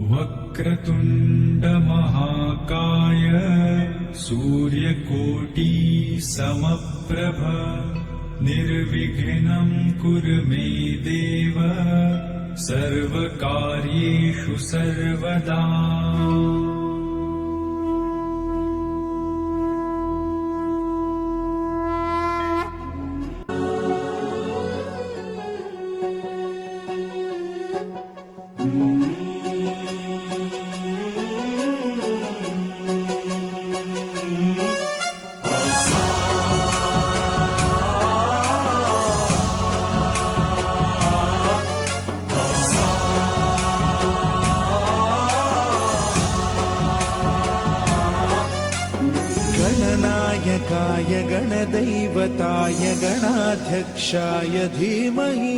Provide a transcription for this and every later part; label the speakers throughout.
Speaker 1: वक्रतुंड महाकाय सूर्यकोटि समप्रभ निर्विघ्नं कुरु मे देव सर्वकार्येषु सर्वदा।
Speaker 2: गणनायकाय गणदैवताय गणाध्यक्षाय धीमहि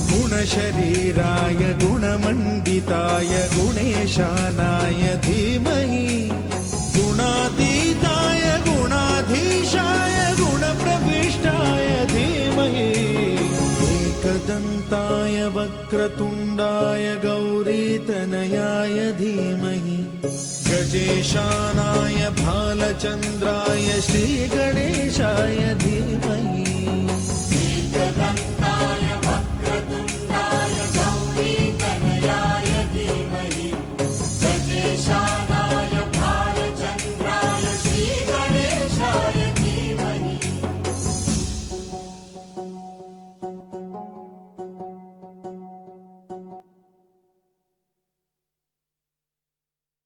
Speaker 2: गुणशरीराय गुणमण्डिताय गुणेशानाय धीमहि गुणातीताय गुणाधीशाय गुणप्रविष्टाय धीमहि एकदन्ताय वक्रतुण्डाय गौरीतनयाय धीमहि गजेशानाय भालचन्द्राय श्रीगणेशाय धीमहि
Speaker 3: एकदन्ताय वक्रतुण्डाय गौरीतनयाय धीमहि गजेशानाय भालचन्द्राय श्रीगणेशाय धीमहि।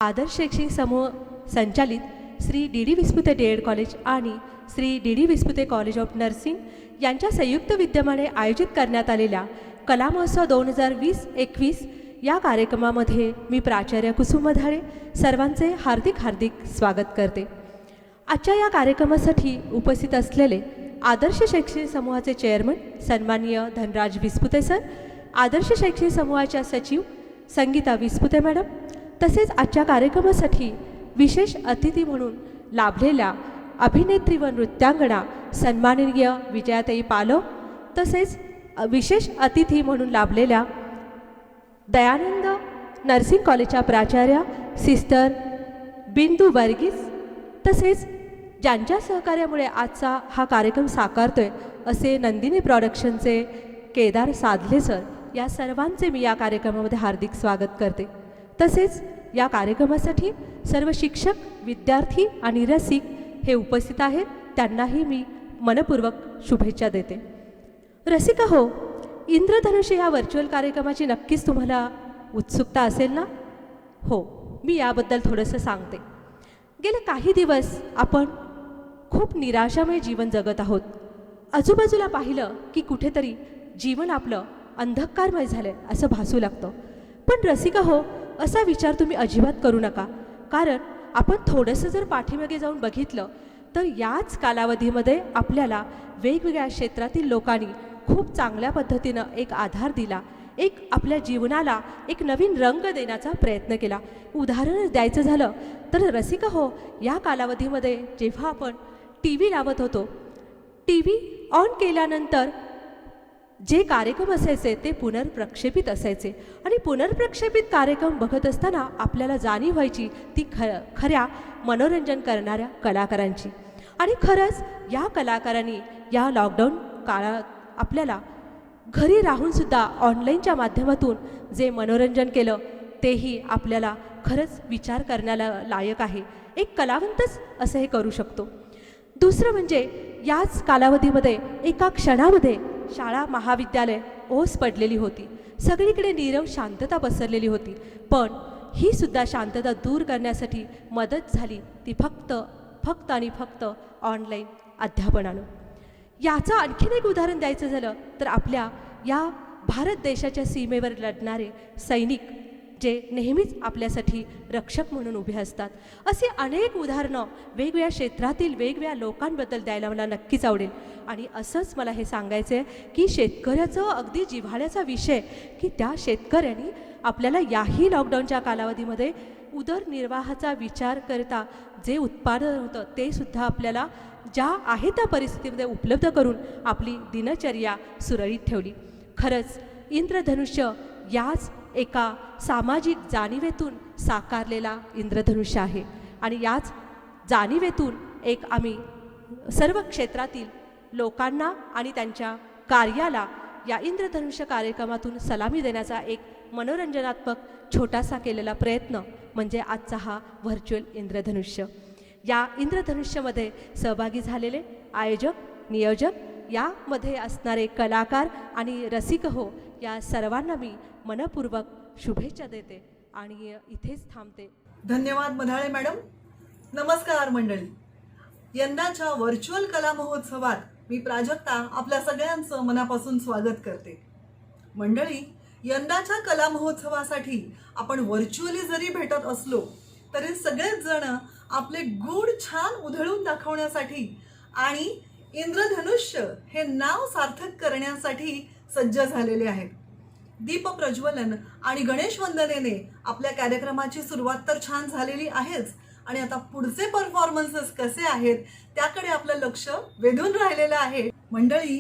Speaker 4: आदर्श शैक्षणिक समूह संचालित श्री डी विस्पुते डी.एड. कॉलेज आणि Shri D Vispute college of nursing यांच्या संयुक्त विद्यमाने आयोजित करण्यात आलेल्या कला महोत्सव 2020-21 या कार्यक्रमामध्ये मी प्राचार्य कुसुम धाळे सर्वांचे हार्दिक स्वागत करते। आजच्या या कार्यक्रमासाठी उपस्थित असलेले आदर्श शैक्षणिक समूहाचे चेअरमन सन्माननीय धनराज विस्पुते सर, आदर्श शैक्षणिक समूहाच्या सचिव संगीता विस्पुते मॅडम, तसेच आजच्या कार्यक्रमासाठी विशेष अतिथी म्हणून लाभलेल्या अभिनेत्री व नृत्यांगना सन्माननीय विजयाताई पालव, तसेच विशेष अतिथी म्हणून लाभलेल्या दयानंद नर्सिंग कॉलेजच्या प्राचार्या सिस्टर बिंदू वर्गीस, तसेच ज्यांच्या सहकार्यामुळे आजचा हा कार्यक्रम साकारतोय असे नंदिनी प्रोडक्शनचे केदार साधले सर, या सर्वांचे मी या कार्यक्रमामध्ये हार्दिक स्वागत करते। तसेच या कार्यक्रमासाठी सर्व शिक्षक, विद्यार्थी आणि रसिक हे उपस्थित आहेत, त्यांनाही मी मनपूर्वक शुभेच्छा देते। रसिका हो, इंद्रधनुष्य या व्हर्च्युअल कार्यक्रमाची नक्कीच तुम्हाला उत्सुकता असेल ना? हो, मी याबद्दल थोडंसं सांगते। गेले काही दिवस आपण खूप निराशामय जीवन जगत आहोत। आजूबाजूला पाहिलं की कुठेतरी जीवन आपलं अंधकारमय झालंय असं भासू लागतं। पण रसिका हो, असा विचार तुम्ही अजिबात करू नका, कारण आपण थोडंसं जर पाठीमागे जाऊन बघितलं तर याच कालावधीमध्ये आपल्याला वेगवेगळ्या क्षेत्रातील लोकांनी खूप चांगल्या पद्धतीनं एक आधार दिला, एक आपल्या जीवनाला एक नवीन रंग देण्याचा प्रयत्न केला। उदाहरण द्यायचं झालं तर रसिका हो, या कालावधीमध्ये जेव्हा आपण टी व्ही लावत होतो, टी व्ही ऑन केल्यानंतर जे कार्यक्रम असायचे ते पुनर्प्रक्षेपित असायचे आणि पुनर्प्रक्षेपित कार्यक्रम बघत असताना आपल्याला जाणीव व्हायची ती खऱ्या मनोरंजन करणाऱ्या कलाकारांची। आणि खरंच या कलाकारांनी या लॉकडाऊन काळात आपल्याला घरी राहूनसुद्धा ऑनलाईनच्या माध्यमातून जे मनोरंजन केलं तेही आपल्याला खरंच विचार करण्याला लायक आहे। एक कलावंतच असं हे करू शकतो। दुसरं म्हणजे याच कालावधीमध्ये एका क्षणामध्ये शाळा महाविद्यालय ओस पडलेली होती, सगळीकडे नीरव शांतता पसरलेली होती, पण ही सुद्धा शांतता दूर करण्यासाठी मदत झाली ती फक्त आणि फक्त ऑनलाईन अध्यापनानं। याचं आणखीन एक उदाहरण द्यायचं झालं तर आपल्या या भारत देशाच्या सीमेवर लढणारे सैनिक जे नेहमीच आपल्यासाठी रक्षक म्हणून उभे असतात, असे अनेक उदाहरणं वेगवेगळ्या क्षेत्रातील वेगवेगळ्या लोकांबद्दल द्यायला मला नक्कीच आवडेल। आणि असंच मला हे सांगायचं आहे की शेतकऱ्याचं अगदी जिव्हाळ्याचा विषय की त्या शेतकऱ्यांनी आपल्याला याही लॉकडाऊनच्या कालावधीमध्ये उदरनिर्वाहाचा विचार करता जे उत्पादन होतं ते सुद्धा आपल्याला ज्या आहे त्या परिस्थितीमध्ये उपलब्ध करून आपली दिनचर्या सुरळीत ठेवली। खरंच इंद्रधनुष्य याच एका सामाजिक जाणीवेतून साकारलेला इंद्रधनुष्य आहे आणि याच जाणीवेतून एक आम्ही सर्व क्षेत्रातील लोकांना आणि त्यांच्या कार्याला या इंद्रधनुष्य कार्यक्रमातून सलामी देण्याचा एक मनोरंजनात्मक छोटासा केलेला प्रयत्न म्हणजे आजचा हा व्हर्च्युअल इंद्रधनुष्य. या इंद्रधनुष्यमध्ये सहभागी झालेले आयोजक, नियोजक, यामध्ये असणारे कलाकार आणि रसिक हो, या सर्वांना मी मनपूर्वक शुभेच्छा देते आणि इथेच थांबते.
Speaker 5: धन्यवाद मधाळे मॅडम. नमस्कार मंडळी. यंदाच्या व्हर्च्युअल कला महोत्सवात मी प्राजक्ता आपल्या सगळ्यांचं मनापासून स्वागत करते. मंडळी, यंदाच्या कला महोत्सवासाठी आपण व्हर्च्युअली जरी भेटत असलो तरी सगळेच जण आपले गुण छान उधळून दाखवण्यासाठी आणि इंद्रधनुष्य हे नाव सार्थक करण्यासाठी सज्ज झालेले आहेत. दीप प्रज्वलन आणि गणेश वंदनेने आपल्या कार्यक्रमाची सुरुवात तर छान झालेली आहेच आणि आता पुढचे परफॉर्मन्सेस कसे आहेत त्याकडे आपलं लक्ष वेधून राहिलेलं आहे. मंडळी,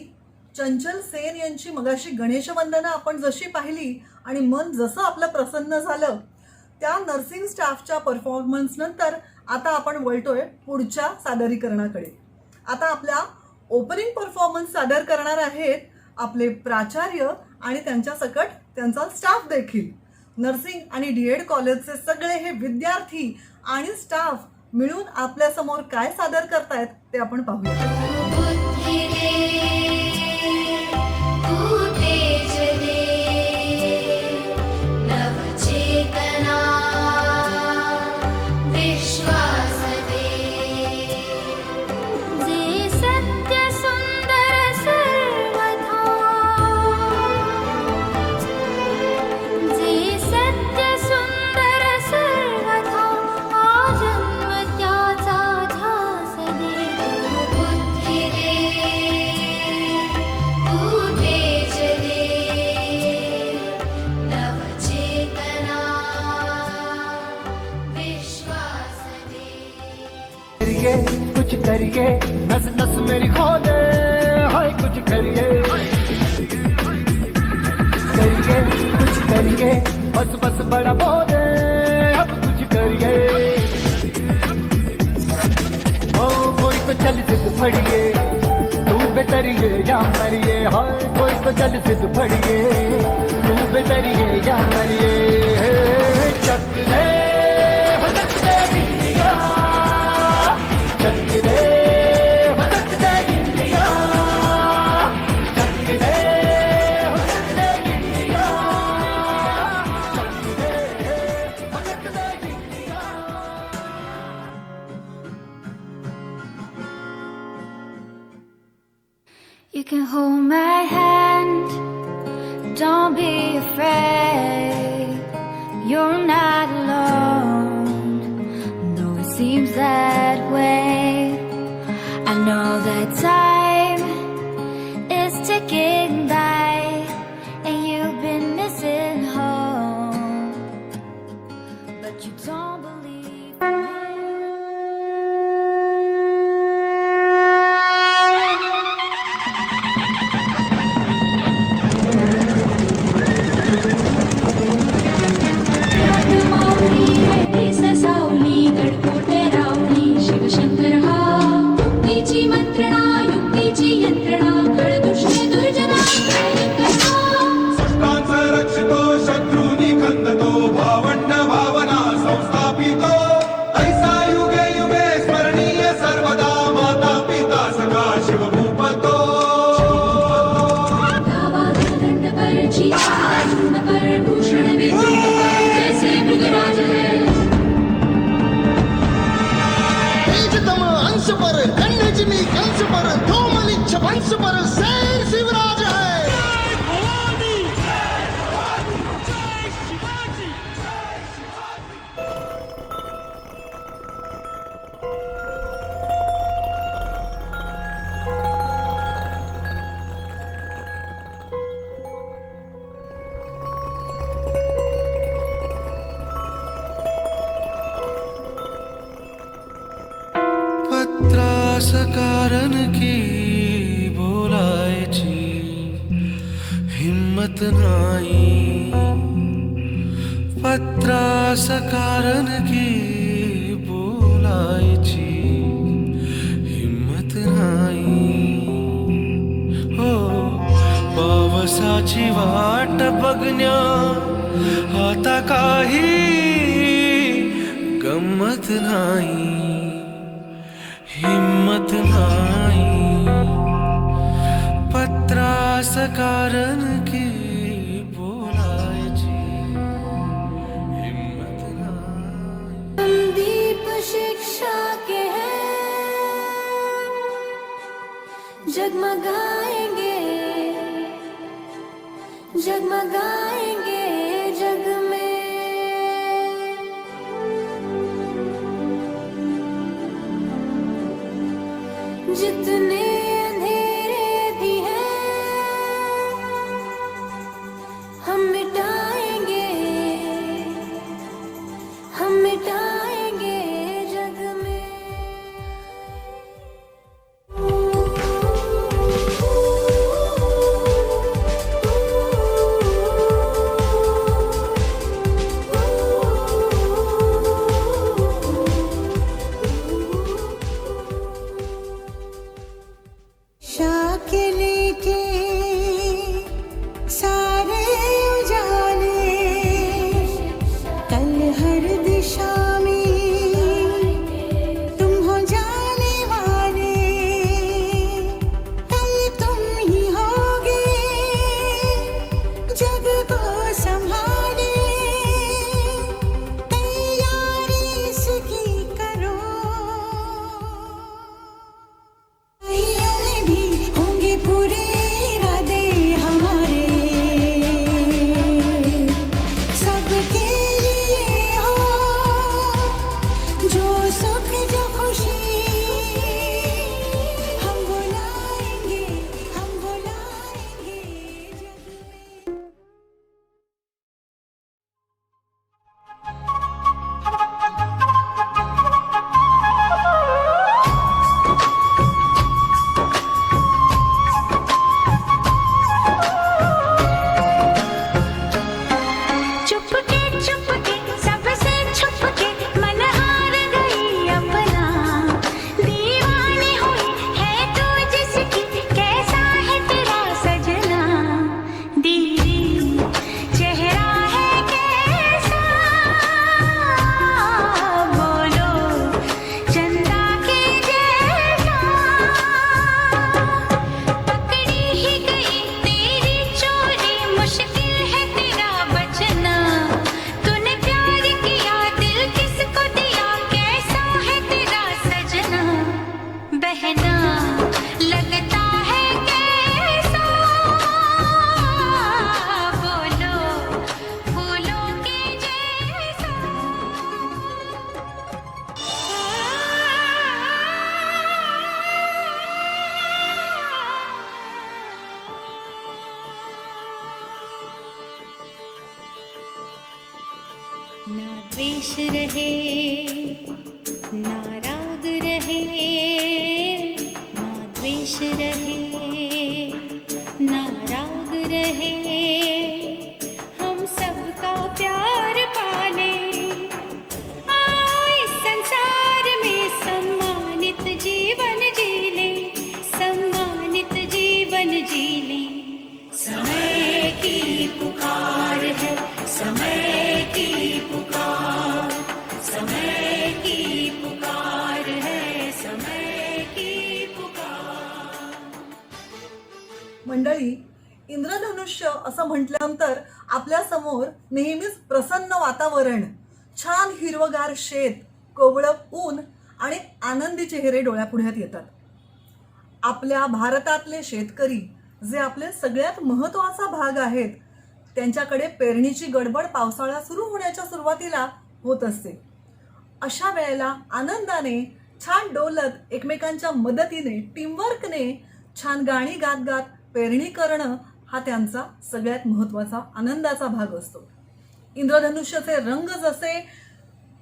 Speaker 5: चंचल सेन यांची मगाशी गणेश वंदना आपण जशी पाहिली आणि मन जसं आपलं प्रसन्न झालं, त्या नर्सिंग स्टाफच्या परफॉर्मन्स नंतर आता आपण वळतोय पुढच्या सादरीकरणाकडे. आता आपल्या ओपनिंग परफॉर्मन्स सादर करणार आहेत आपले प्राचार्य आणि त्यांच्या सकट त्यांचा स्टाफ देखील. नर्सिंग आणि DED कॉलेजचे सगळे हे विद्यार्थी आणि स्टाफ मिळून आपल्या समोर काय सादर करतायत ते आपण पाहूया.
Speaker 3: बुद्धी दे तू तेज दे नवचेतना विश्वास दे जे सत्य सुंदर सर्वथा जे सत्य सुंदर सर्वथा जन्म त्याचा ध्यास दे. बुद्धी दे तू तेज दे नवचेतना विश्वास दे.
Speaker 6: करिए कुछ करिए, नस नस मेरी खोले, हाय कुछ करिए करिए कुछ करिए, बस बस बड़ा बोले, अब कुछ करिए. ओ कोई तो चल सिद्ध फड़िए, तू बेतरिए या मरिए, हाय कोई तो चल सिद्ध फड़िए, तू बेतरिए या मरिए. चक दे भटक दे इंडिया, चक दे भटक दे इंडिया, चक दे भटक दे इंडिया, चक दे भटक दे India.
Speaker 3: You can hold my hand, don't be afraid, you're not alone, though it seems that way. I know that time is ticking by, and you've been missing home, but you don't believe me.
Speaker 7: सावली गडकोटे रावली शिवशंकर हा युक्तीची मंत्रणा युक्तीची यंत्रणा कळदुष्ट दुर्जना
Speaker 8: सष्टांचा रक्षितो शत्रूनी खंदतो भावंड भावना संस्थापितो ऐसा युगे युगे स्मरणीय सर्वदा माता पिता सखा शिवभूपतो
Speaker 7: दंड पर चीता पर भूषण विजय जैसे मृगराज है
Speaker 2: तेजतम अंश पर कन्यजनी कंस पर धूमलिच्छ वंश पर सेन शिवराज है. पत्रास कारण की बोलायची हिम्मत नाही,
Speaker 9: पत्रास कारण की बोलायची हिम्मत नाही हो पावसाची वाट बघण्या आता काही गंमत नाही हिम्मत नाही पत्रास कारण की बोलायची हिम्मत नाही
Speaker 3: दीप शिक्षा के हैं जगमगाएंगे जगमगाएंगे जग में जितने अंधेरे भी हैं हम मिटाएंगे जग में
Speaker 10: शाके लेके सारे उजाले कल हर दिशा में तुम हो जाने वाले कल तुम ही होगे जग को संभाले तैयारी इसकी करो भी होंगे पूरे इरादे हमारे सबके लिए हो जो सुख जो खुशी हम बुलाएंगे जग में
Speaker 3: चुपके चुपके सबसे छुपके मन हार गई अपना दीवानी हुई है तू जिसकी कैसा है तेरा सजना दीदी चेहरा है कैसा बोलो चंदा के जैसा पकड़ी ही गई तेरी चोरी मुश्किल है तेरा बचना तूने प्यार किया दिल किसको दिया कैसा है तेरा सजना बहना लगता है कैसा बोलो फूलों के जैसा ना द्वेष रहे ना राग रहे ना द्वेष रहे ना राग रहे हम सबका प्यार पाले आओ इस संसार में सम्मानित जीवन जीले सम्मानित जीवन जीले समय की पुकार है समय की पुकार समय की पुकार है समय की पुकार
Speaker 5: मंडळी, इंद्रधनुष्य असं म्हटल्यानंतर आपल्या समोर नेहमीच प्रसन्न वातावरण, छान हिरवगार शेत, कोवळं ऊन आणि आनंदी चेहरे डोळ्यापुढ्यात येतात. आपल्या भारतातले शेतकरी जे आपले सगळ्यात महत्त्वाचा भाग आहेत, त्यांच्याकडे पेरणीची गडबड पावसाळा सुरू होण्याच्या सुरुवातीला होत असते. अशा वेळेला आनंदाने, छान डोलत, एकमेकांच्या मदतीने, टीमवर्कने छान गाणी गात गात पेरणी करणं हा त्यांचा सगळ्यात महत्त्वाचा आनंदाचा भाग असतो. इंद्रधनुष्याचे रंग जसे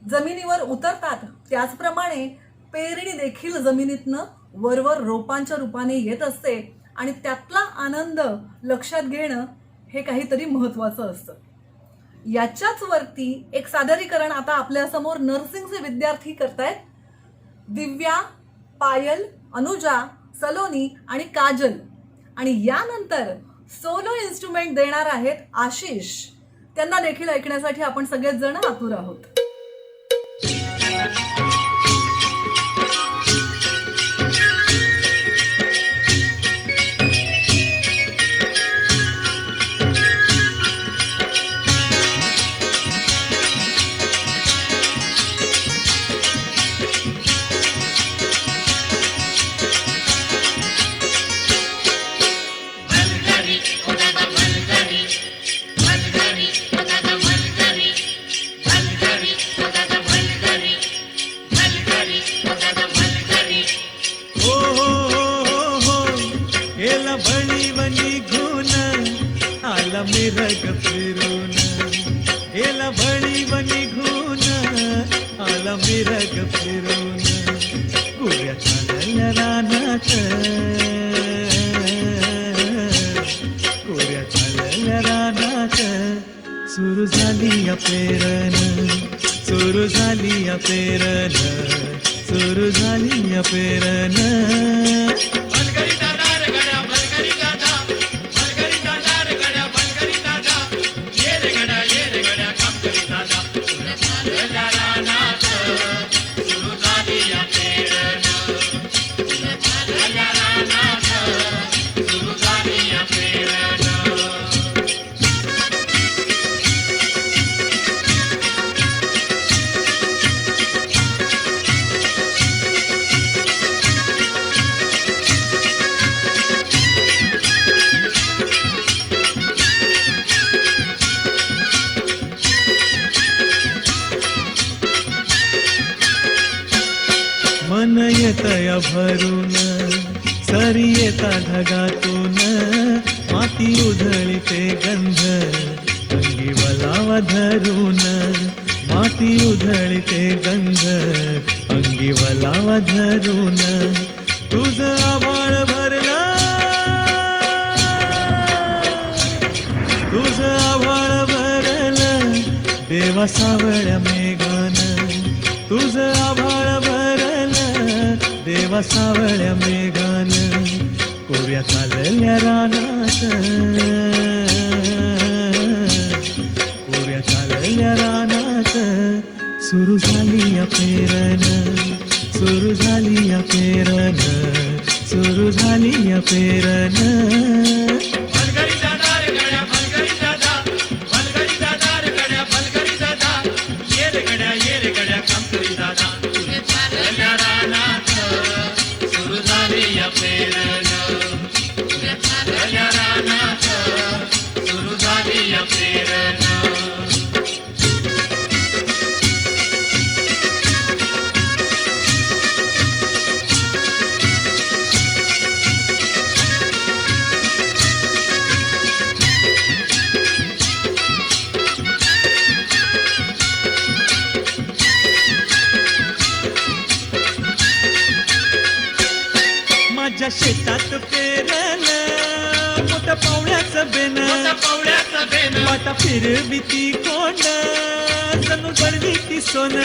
Speaker 5: जमिनीवर उतरतात त्याचप्रमाणे पेरणी देखील जमिनीतनं वरवर रोपांच्या रूपाने येत असते आणि त्यातला आनंद लक्षात घेणं हे काहीतरी महत्त्वाचं असतं. याच्याच वरती एक सादरीकरण आता आपल्या समोर नर्सिंगचे विद्यार्थी करतायत. दिव्या, पायल, अनुजा, सलोनी आणि काजल. आणि यानंतर सोलो इन्स्ट्रुमेंट देणार आहेत आशिष. त्यांना देखील ऐकण्यासाठी आपण सगळेच जण आतुर आहोत.
Speaker 9: गेला बळीवणी घुन आला मिरग फिरून गेला बळीवणी घुन आला मिरग फिरून गुऱ्या चालल्या रानात गुऱ्या चालल्या रानात सुरू झाली या पेरण सुरू झाली या पेरण सुरू झाली या पेरण मन येतया भरून सरी येता ढगातून माती उधळी ते गंध अंगी वलावा धरून माती उधळी ते गंध अंगी वलावा धरून तुझं आभाळ भरला तुझं आभाळ भरलं देवा सावळ्या मेघान तुझं आभाळ भरलं देवा सावळ्या मेघान कोऱ्या चालल्या रानात कोऱ्या चालल्या रानात सुरू झाली या पेरण सुरू झाली या पेरण सुरू झाली या पेरण माझ्या शेतात पेरलं मोठ्या पावळ्याचं बेन वाटा फिरविती कोण जणू दळविती सोन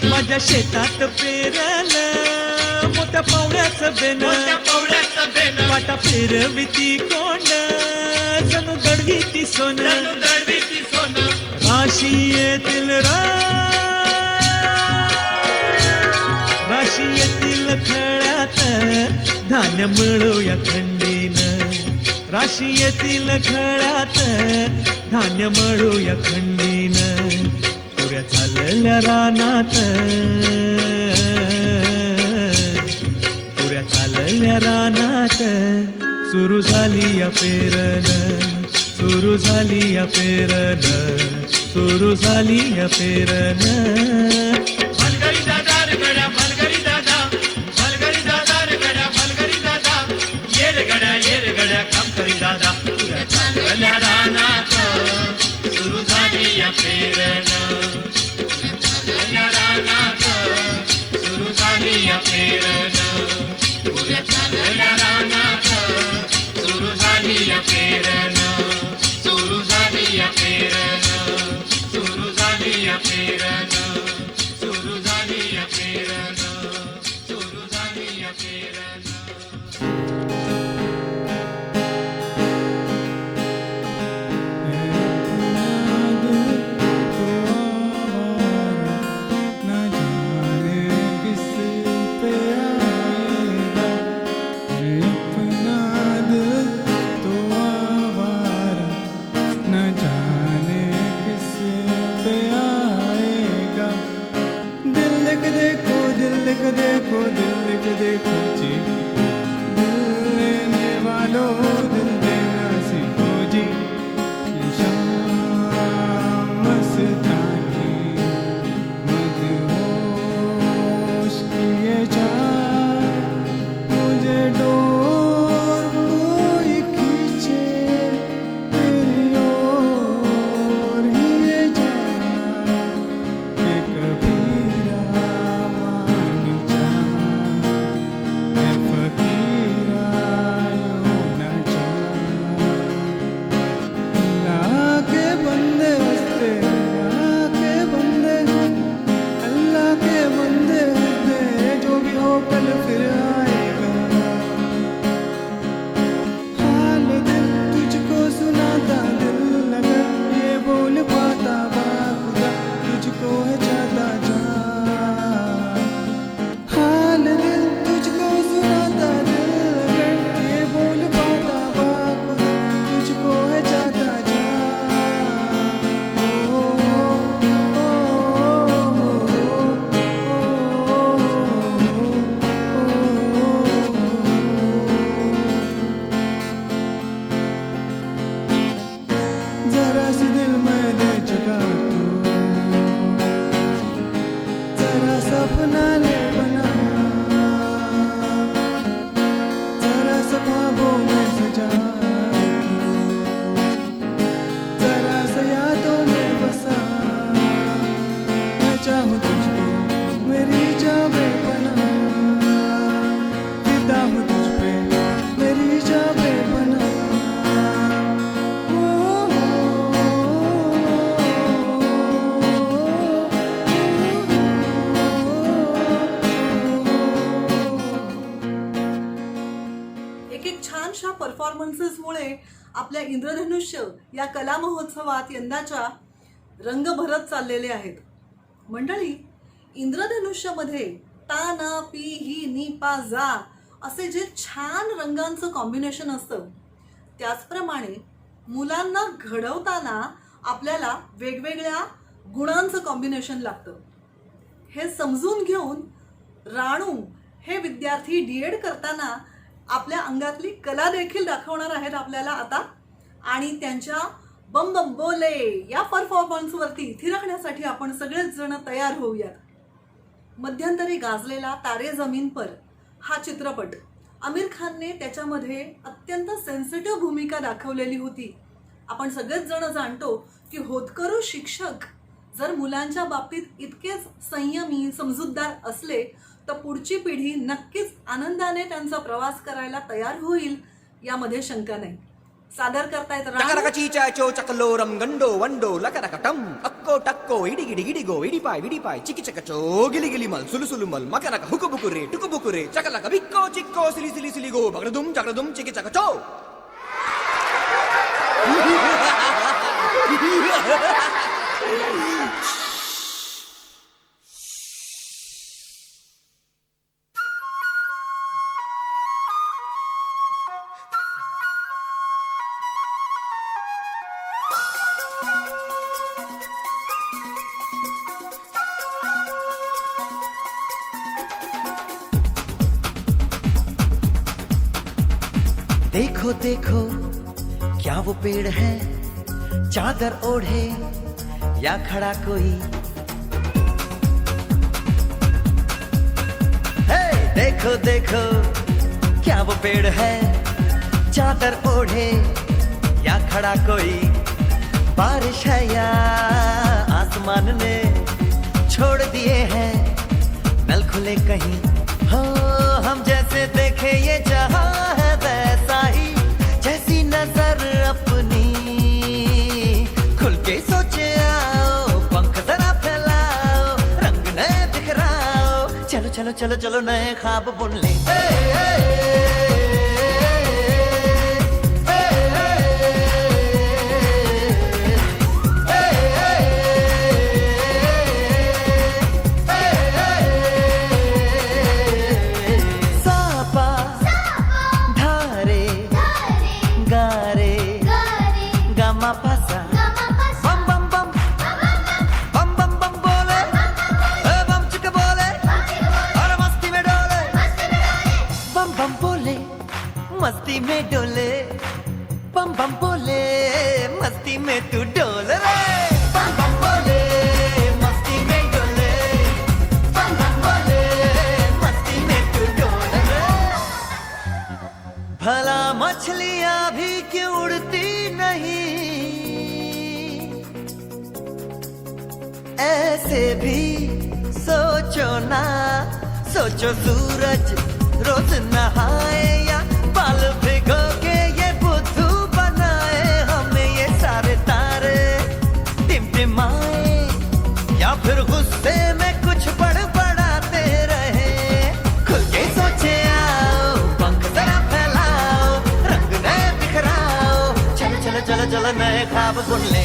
Speaker 9: माझ्या शेतात पेरलं मोठ्या पावळ्याचं बेन वाटा फिरविती कोण जणू दळविती सोन राशी येतील राशी येतील खळ्यात धान्य मिळूया खंडीन राशी येतील खळ्यात धान्य मिळूया खंडीन पुऱ्या चालल्या रानात पुऱ्या चालल्या रानात सुरू झाली या पेरण सुरू झाली या पेरण सुरू झाली या पेरण
Speaker 8: सुरू झाली या पेरण सुरू झाली या पेरण पुऱ्या चालल्या रानात सुरू झाली या पेरण सुरू झाली या पेरण
Speaker 6: जरा सी दिल में दे जगा तू, जरा सपना ले बना, जरा सा ख्वाबों में सजा तू, जरा सा यादों में बसा। मैं चाहूँ तुझको मेरी जावे बना, फिदा हूँ तुझ पे मेरी जावे बना।
Speaker 5: एक छानशा परफॉर्मन्सेसमुळे आपल्या इंद्रधनुष्य या कला महोत्सवात यंदाच्या रंग भरत चाललेले आहेत. मंडळी, इंद्रधनुष्यामध्ये ता ना पी ही नी पा जा असे जे छान रंगांचं कॉम्बिनेशन असतं, त्याचप्रमाणे मुलांना घडवताना आपल्याला वेगवेगळ्या गुणांचं कॉम्बिनेशन लागतं. हे समजून घेऊन राणू हे विद्यार्थी डीएड करताना आपल्या अंगातली कला देखील दाखवणार आहेत आपल्याला आता. आणि त्यांच्या बम बम बोले या परफॉर्मन्सवरती थिरकण्यासाठी आपण सगळेच जण तयार होऊयात. मध्यंतरी गाजलेला तारे जमीन पर हा चित्रपट आमिर खानने त्याच्यामध्ये अत्यंत सेन्सिटिव्ह भूमिका दाखवलेली होती. आपण सगळेच जण जाणतो की होतकरू शिक्षक जर मुलांच्या बाबतीत इतकेच संयमी समजूतदार असले तर पुढची पिढी नक्कीच आनंदाने त्यांचा प्रवास करायला तयार होईल, यामध्ये शंका नाही. सादर करतायत
Speaker 11: चीचाचो चकलोरम गंडो वंडो लकरकटम अक्को टक्को इडी गिडी गिडिगो इडी पाय चिकी चकचो गिली गिली मल सुलु सुलु मल मकरक हुकु बुकुरे टुकु बुकुरे चकलक बिक्को चिक्को सिली सिली सिली गो बगडुम चकड़ुम चिकी चकचो.
Speaker 6: देखो देखो क्या वो पेड़ है, चादर ओढ़े या खड़ा कोई. हे देखो देखो क्या वो पेड़ है, चादर ओढ़े या खड़ा कोई. बारिश है या आसमान ने छोड़ दिए हैं नल खुले कहीं. हो हम जैसे देखे ये जहां है वैसा ही, जैसी नजर अपनी खुल के सोचे आओ. पंख जरा फैलाओ, रंग नए बिखराओ. चलो चलो चलो चलो नए ख्वाब बुन ले. मस्ती में डोले बम बम बोले, मस्ती में तू डोल रे. बम बम बोले मस्ती में डोले, बम बम बोले मस्ती में तू डोल रे. भला मछलियां भी क्यों उड़ती नहीं, ऐसे भी सोचो ना. सोचो सूरज रोज नहाए या बाल भिगो के ये बुद्धू बनाए. हमें ये सारे तारे टिमटिमाए या फिर गुस्से में कुछ बड़बड़ाते रहे. खुल के सोचे आओ, पंख जरा फैलाओ, रंग नए बिखराओ. चलो चलो चलो चलो नए ख्वाब बुन ले.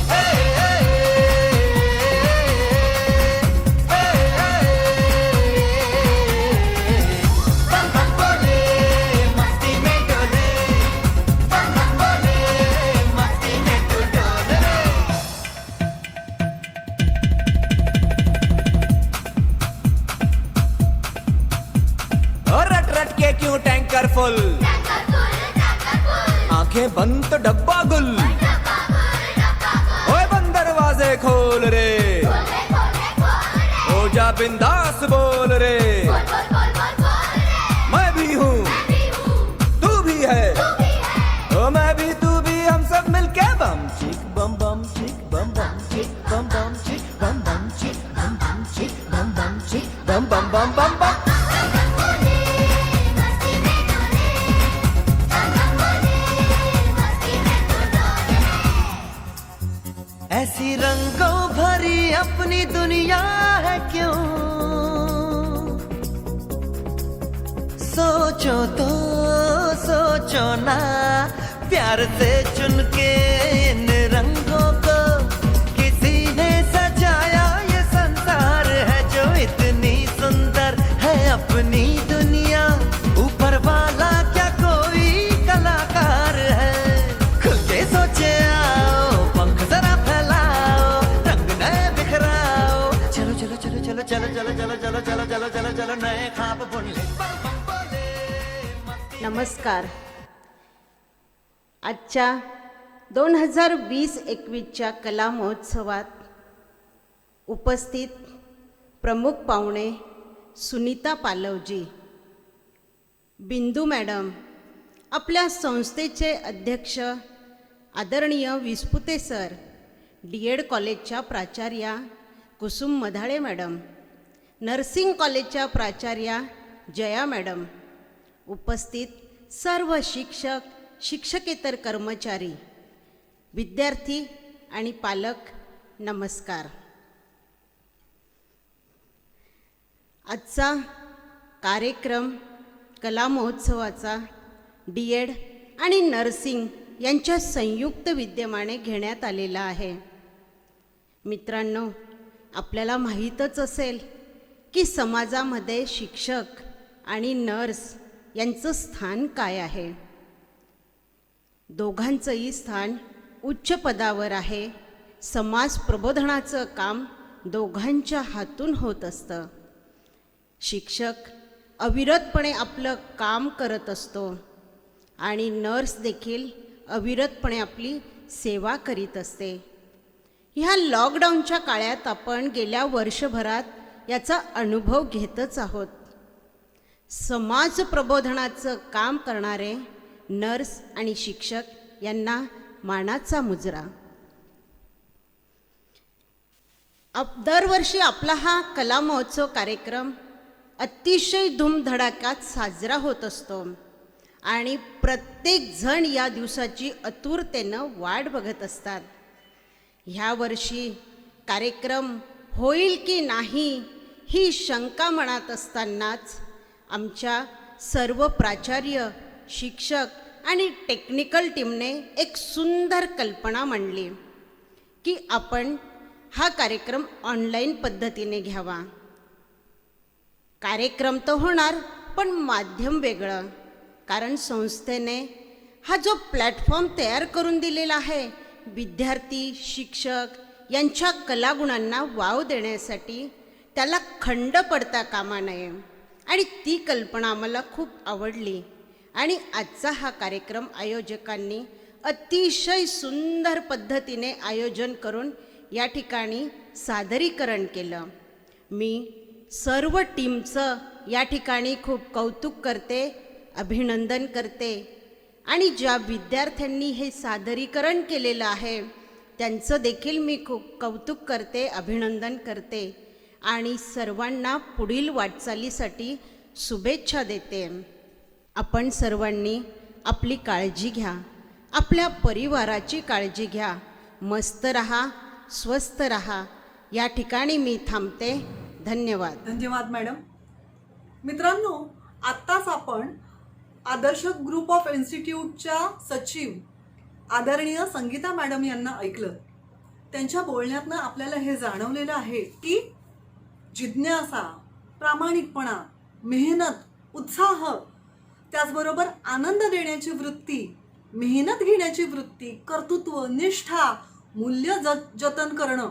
Speaker 6: फुल आंखें बंद तो डब्बा गुल.
Speaker 11: बिंदास बोल रे, मैं भी हूँ तू भी है, ओ मैं भी तू भी, हम सब मिलके बम चिक बम बम चिक बम बम चिक बम बम चिक बम बम चिक बम बम चिक बम बम चिक बम बम बम बम बम। ऐसी रंगों भरी अपनी दुनिया है क्यों, सोचो तो सोचो ना, प्यार से चुन के इन रंगों को किसी ने सजाया, ये संसार है जो इतनी सुंदर है अपनी दुनिया, ऊपर वाला क्या कोई कलाकार है, खुल के सोचे आओ, पंख जरा फैलाओ, रंग नए बिखराओ, चलो चलो चलो चलो चलो चलो चलो चलो चलो चलो चलो चलो नए ख्वाब बुन ले।
Speaker 12: नमस्कार. आजच्या 2020-21च्या कला महोत्सवात उपस्थित प्रमुख पाहुणे सुनीता पालवजी, बिंदू मॅडम, आपल्या संस्थेचे अध्यक्ष आदरणीय विस्पुते सर, DED कॉलेजच्या प्राचार्या कुसुम मधाळे मॅडम, नर्सिंग कॉलेजच्या प्राचार्या जया मॅडम, उपस्थित सर्व शिक्षक, शिक्षकेतर कर्मचारी, विद्यार्थी आणि पालक, नमस्कार. आजचा कार्यक्रम कला महोत्सवाचा DED आणि नर्सिंग यांच्या संयुक्त विद्यमाने घेण्यात आलेला आहे. मित्रांनो, आपल्याला माहीतच असेल की समाजामध्ये शिक्षक आणि नर्स यांचं स्थान काय आहे. दोघांचंही स्थान उच्च पदावर आहे. समाज प्रबोधनाचं काम दोघांच्या हातून होत असतं. शिक्षक अविरतपणे आपलं काम करत असतो आणि नर्स देखील अविरतपणे आपली सेवा करीत असते. ह्या लॉकडाऊनच्या काळात आपण गेल्या वर्षभरात याचा अनुभव घेतच आहोत. समाज प्रबोधनाचं काम करणारे नर्स आणि शिक्षक यांना मानाचा मुजरा. दरवर्षी आपला हा कला महोत्सव कार्यक्रम अतिशय धूमधडाक्यात साजरा होत असतो आणि प्रत्येक जण या दिवसाची आतुरतेनं वाट बघत असतात. ह्या वर्षी कार्यक्रम होईल की नाही ही शंका मनात असतानाच आमच्या सर्व प्राचार्य, शिक्षक आणि टेक्निकल टीमने एक सुंदर कल्पना मांडली की आपण हा कार्यक्रम ऑनलाईन पद्धतीने घ्यावा. कार्यक्रम तर होणार पण माध्यम वेगळं, कारण संस्थेने हा जो प्लॅटफॉर्म तयार करून दिलेला आहे विद्यार्थी, शिक्षक यांच्या कलागुणांना वाव देण्यासाठी, त्याला खंड पडता कामा नये. आणि ती कल्पना आम्हाला खूप आवडली आणि आजचा हा कार्यक्रम आयोजकांनी अतिशय सुंदर पद्धतीने आयोजन करून या ठिकाणी सादरीकरण केलं. मी सर्व टीमचं या ठिकाणी खूप कौतुक करते, अभिनंदन करते आणि ज्या विद्यार्थ्यांनी हे सादरीकरण केलेलं आहे त्यांचं देखील मी खूप कौतुक करते, अभिनंदन करते आणि सर्वांना पुढील वाटचालीसाठी शुभेच्छा देते. आपण सर्वांनी आपली काळजी घ्या, आपल्या परिवाराची काळजी घ्या, मस्त रहा, स्वस्थ रहा. या ठिकाणी मी थांबते. धन्यवाद.
Speaker 5: धन्यवाद मॅडम. मित्रांनो, आत्ताच आपण आदर्श ग्रुप ऑफ इन्स्टिट्यूटच्या सचिव आदरणीय संगीता मॅडम यांना ऐकलं. त्यांच्या बोलण्यातनं आपल्याला हे जाणवलेलं आहे की जिज्ञासा, प्रामाणिकपणा, मेहनत, उत्साह, त्याचबरोबर आनंद देण्याची वृत्ती, मेहनत घेण्याची वृत्ती, कर्तृत्व, निष्ठा, मूल्य जतन करणं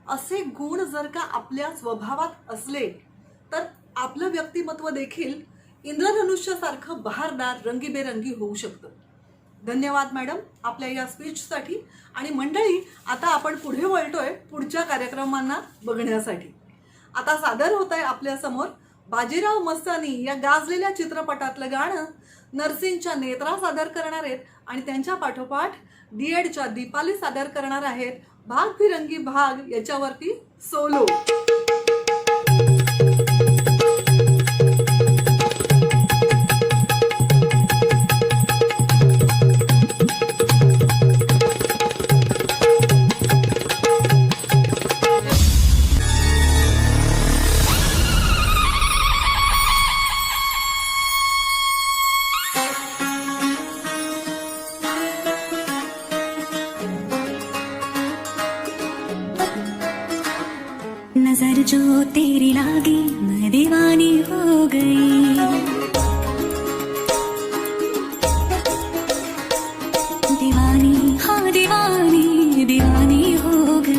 Speaker 5: असे गुण जर का आपल्या स्वभावात असले तर आपलं व्यक्तिमत्व देखील इंद्रधनुष्यासारखं बहारदार, रंगीबेरंगी होऊ शकतं. धन्यवाद मॅडम आपल्या या स्पीचसाठी. आणि मंडळी, आता आपण पुढे वळतोय पुढच्या कार्यक्रमांना बघण्यासाठी. आता सादर होत आहे आपल्या समोर बाजीराव मस्तानी या गाजलेल्या चित्रपटातलं गाणं. नर्सिंगच्या नेत्रा सादर करणार आहेत आणि त्यांच्या पाठोपाठ डीएडच्या दीपाली सादर करणार आहेत भाग फिरंगी भाग याच्यावरती सोलो.
Speaker 3: नजर जो तेरी लागी मैं दीवानी हो गई, दीवानी हाँ दीवानी दीवानी हो गई.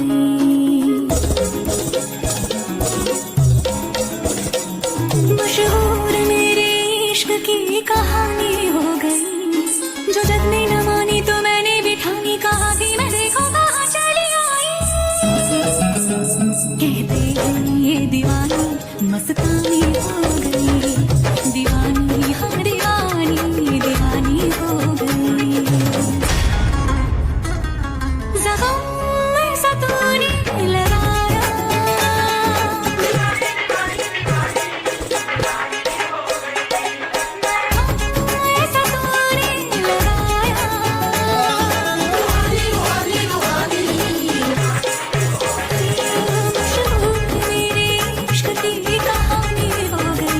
Speaker 3: मशहूर मेरे इश्क की कहानी हो गई, जो जग में न मानी तो मैंने भी ठानी, कहा कि मैं देखो कहाँ चली आई. कहते हैं ये दीवानी मस्तानी हो गई, दीवानी हाँ दीवानी दीवानी हो गई. ज़ख्म में सा तूने लगाया, ऐसा तूने लगाया, मेरे इश्क की कहानी हो गई.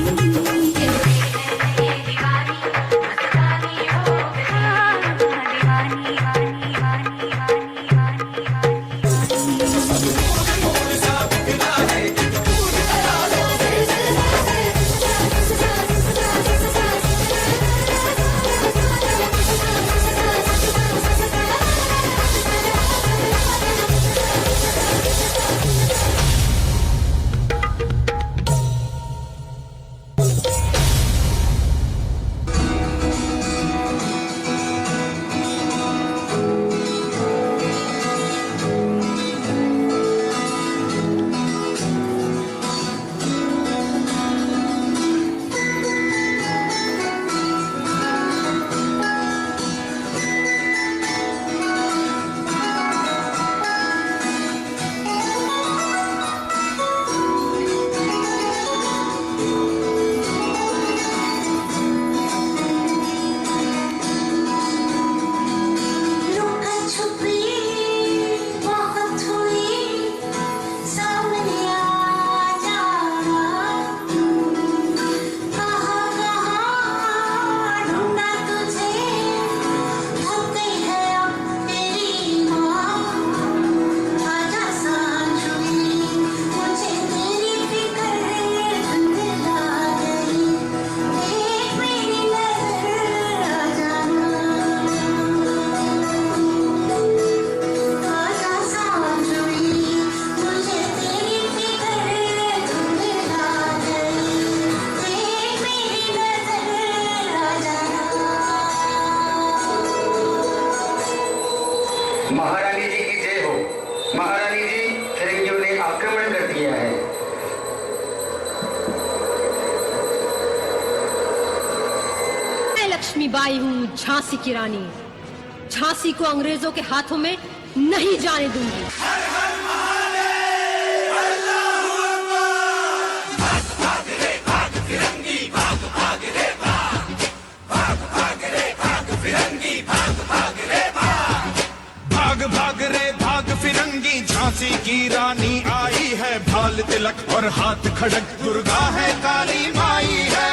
Speaker 13: महारानी जी की जय हो. महारानी जी, फिरंगियों ने आक्रमण कर दिया है.
Speaker 14: मैं लक्ष्मीबाई हूँ, झांसी की रानी. झांसी को अंग्रेजों के हाथों में नहीं जाने दूंगी.
Speaker 15: भाग रे भाग फिरंगी, झांसी की रानी आई है. भाल तिलक और हाथ खड़क, दुर्गा है काली माई है.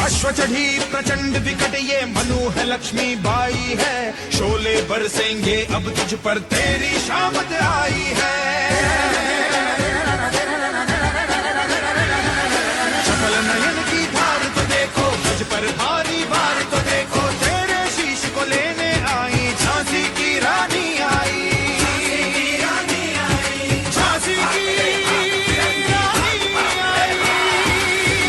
Speaker 15: अश्व चढ़ी प्रचंड विकट, ये मनु है लक्ष्मी बाई है. शोले बरसेंगे अब तुझ पर, तेरी शामत आई है. शकल नयन की धार तो देखो, मुझ पर भारी बार तो देखो, तेरे शीश को लेने आई झांसी की रानी आई. झांसी की रानी आई.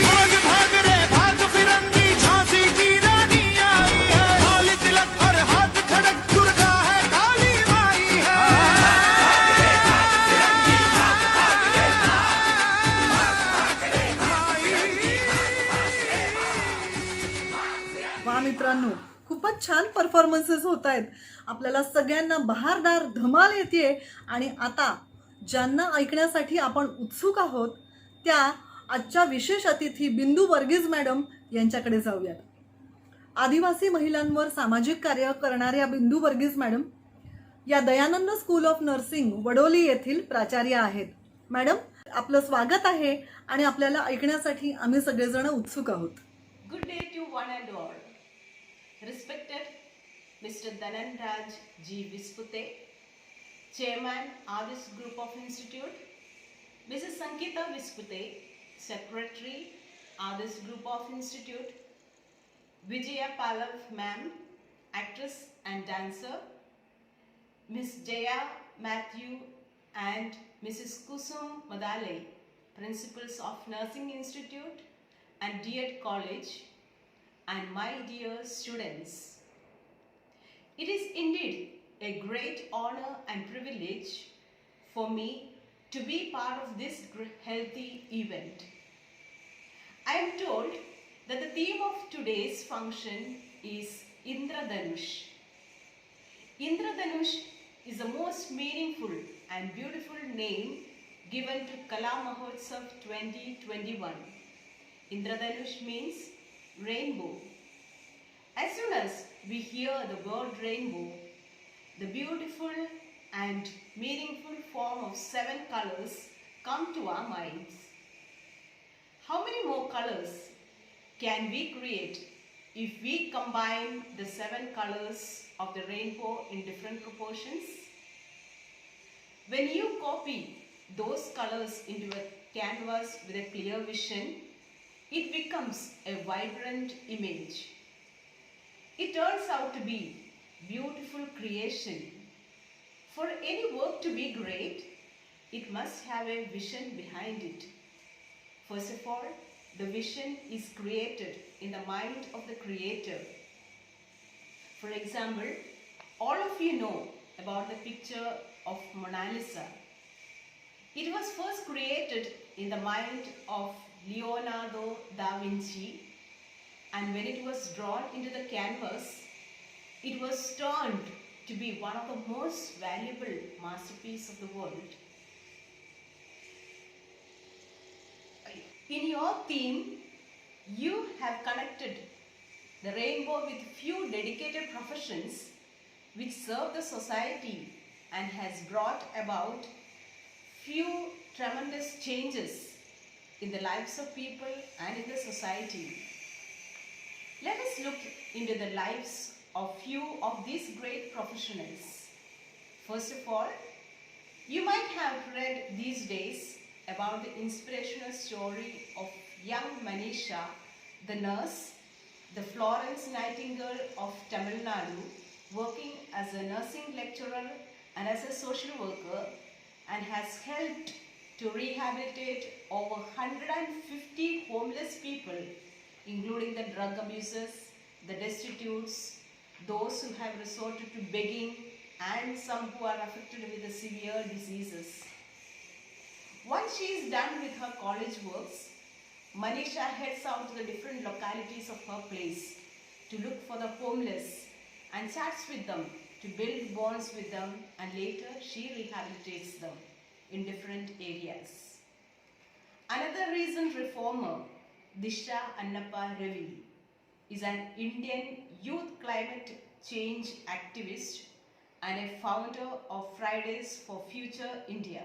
Speaker 15: भाग भाग रे भाग फिरंगी, झांसी की रानी आई है. भाल तिलक और हाथ खड़क, दुर्गा है काली माई है.
Speaker 5: मित्रांनो, खूपच छान परफॉर्मन्सेस होत आहेत. आपल्याला सगळ्यांना बहारदार धमाल येते. आणि आता ज्यांना ऐकण्यासाठी आपण उत्सुक आहोत त्या आजच्या विशेष अतिथी बिंदू वर्गीज मॅडम यांच्याकडे जाऊयात. आदिवासी महिलांवर सामाजिक कार्य करणाऱ्या बिंदू वर्गीज मॅडम या Dayanand school of nursing Vadoli येथील प्राचार्य आहेत. मॅडम, आपलं स्वागत आहे आणि आपल्याला ऐकण्यासाठी आम्ही सगळेजण उत्सुक आहोत.
Speaker 12: Good day to one and all. Respected Mr. Dhananraj G. Vispute, Chairman, Aadis Group of Institute, Mrs. Sankita Vispute, Secretary, Aadis Group of Institute, Vijaya Pallav Ma'am, actress and dancer, Miss Jaya Matthew and Mrs. Kusum Madale, Principals of Nursing Institute and D.Ed College, and my dear students. It is indeed a great honor and privilege for me to be part of this healthy event. I am told that the theme of today's function is Indradhanush. Indradhanush is the most meaningful and beautiful name given to Kala Mahotsav 2021. Indradhanush means rainbow. As soon as we hear the word rainbow, the beautiful and meaningful form of 7 colors come to our minds. How many more colors can we create if we combine the 7 colors of the rainbow in different proportions? When you copy those colors into a canvas with a clear vision, it becomes a vibrant image. It turns out to be beautiful creation. For any work to be great, it must have a vision behind it. First of all, the vision is created in the mind of the creator. For example, all of you know about the picture of Mona Lisa. It was first created in the mind of Leonardo da Vinci, and when it was drawn into the canvas, it was turned to be one of the most valuable masterpieces of the world. In your theme, you have connected the rainbow with few dedicated professions which serve the society and has brought about few tremendous changes in the lives of people and in the society. Let us look into the lives of few of these great professionals. First of all, you might have read these days about the inspirational story of young Manisha, the nurse, the Florence Nightingale of Tamil Nadu, working as a nursing lecturer and as a social worker, and has helped to rehabilitate over 150 homeless people, including the drug abusers, the destitutes, those who have resorted to begging, and some who are affected with the severe diseases. Once she is done with her college works, Manisha heads out to the different localities of her place to look for the homeless and chats with them, to build bonds with them, and later she rehabilitates them in different areas. Another recent reformer, Disha Annappa Ravi, is an Indian youth climate change activist and a founder of Fridays for Future India.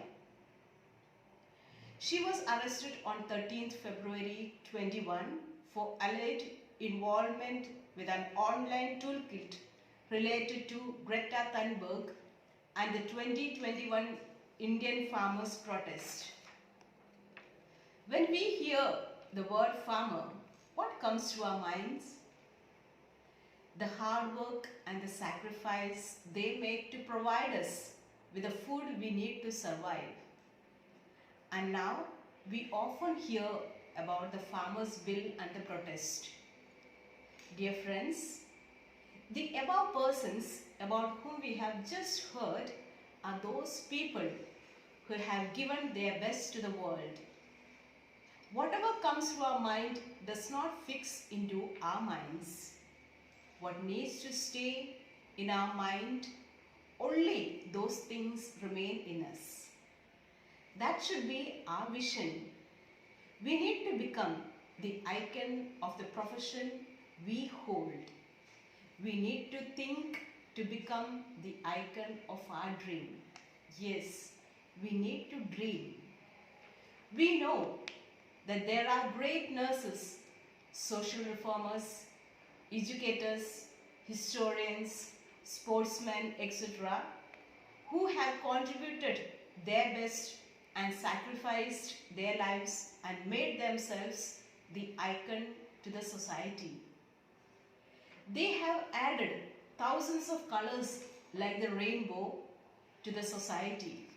Speaker 12: She was arrested on 13th February 21 for alleged involvement with an online toolkit related to Greta Thunberg and the 2021 Indian farmers' protest. When we hear the word farmer, what comes to our minds? The hard work and the sacrifice they make to provide us with the food we need to survive. And now we often hear about the farmers' bill and the protest. Dear friends, the above persons about whom we have just heard are those people who have given their best to the world. Whatever comes to our mind does not fix into our minds.
Speaker 16: what needs to stay in our mind, only those things remain in us. That should be our vision. We need to become the icon of the profession we hold. We need to think to become the icon of our dream. Yes, we need to dream. We know that there are great nurses, social reformers, educators, historians, sportsmen, etc., who have contributed their best and sacrificed their lives and made themselves the icon to the society. They have added thousands of colors like the rainbow to the society.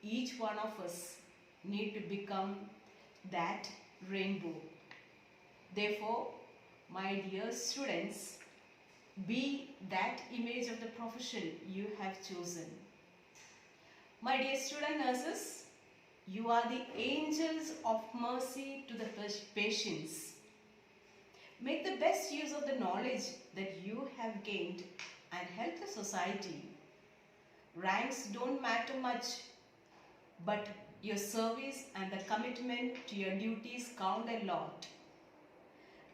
Speaker 16: Each one of us need to become that rainbow. Therefore, my dear students, be that image of the profession you have chosen. My dear student nurses, you are the angels of mercy to the patients. Make the best use of the knowledge that you have gained and help the society. Ranks don't matter much, but your service and the commitment to your duties count a lot.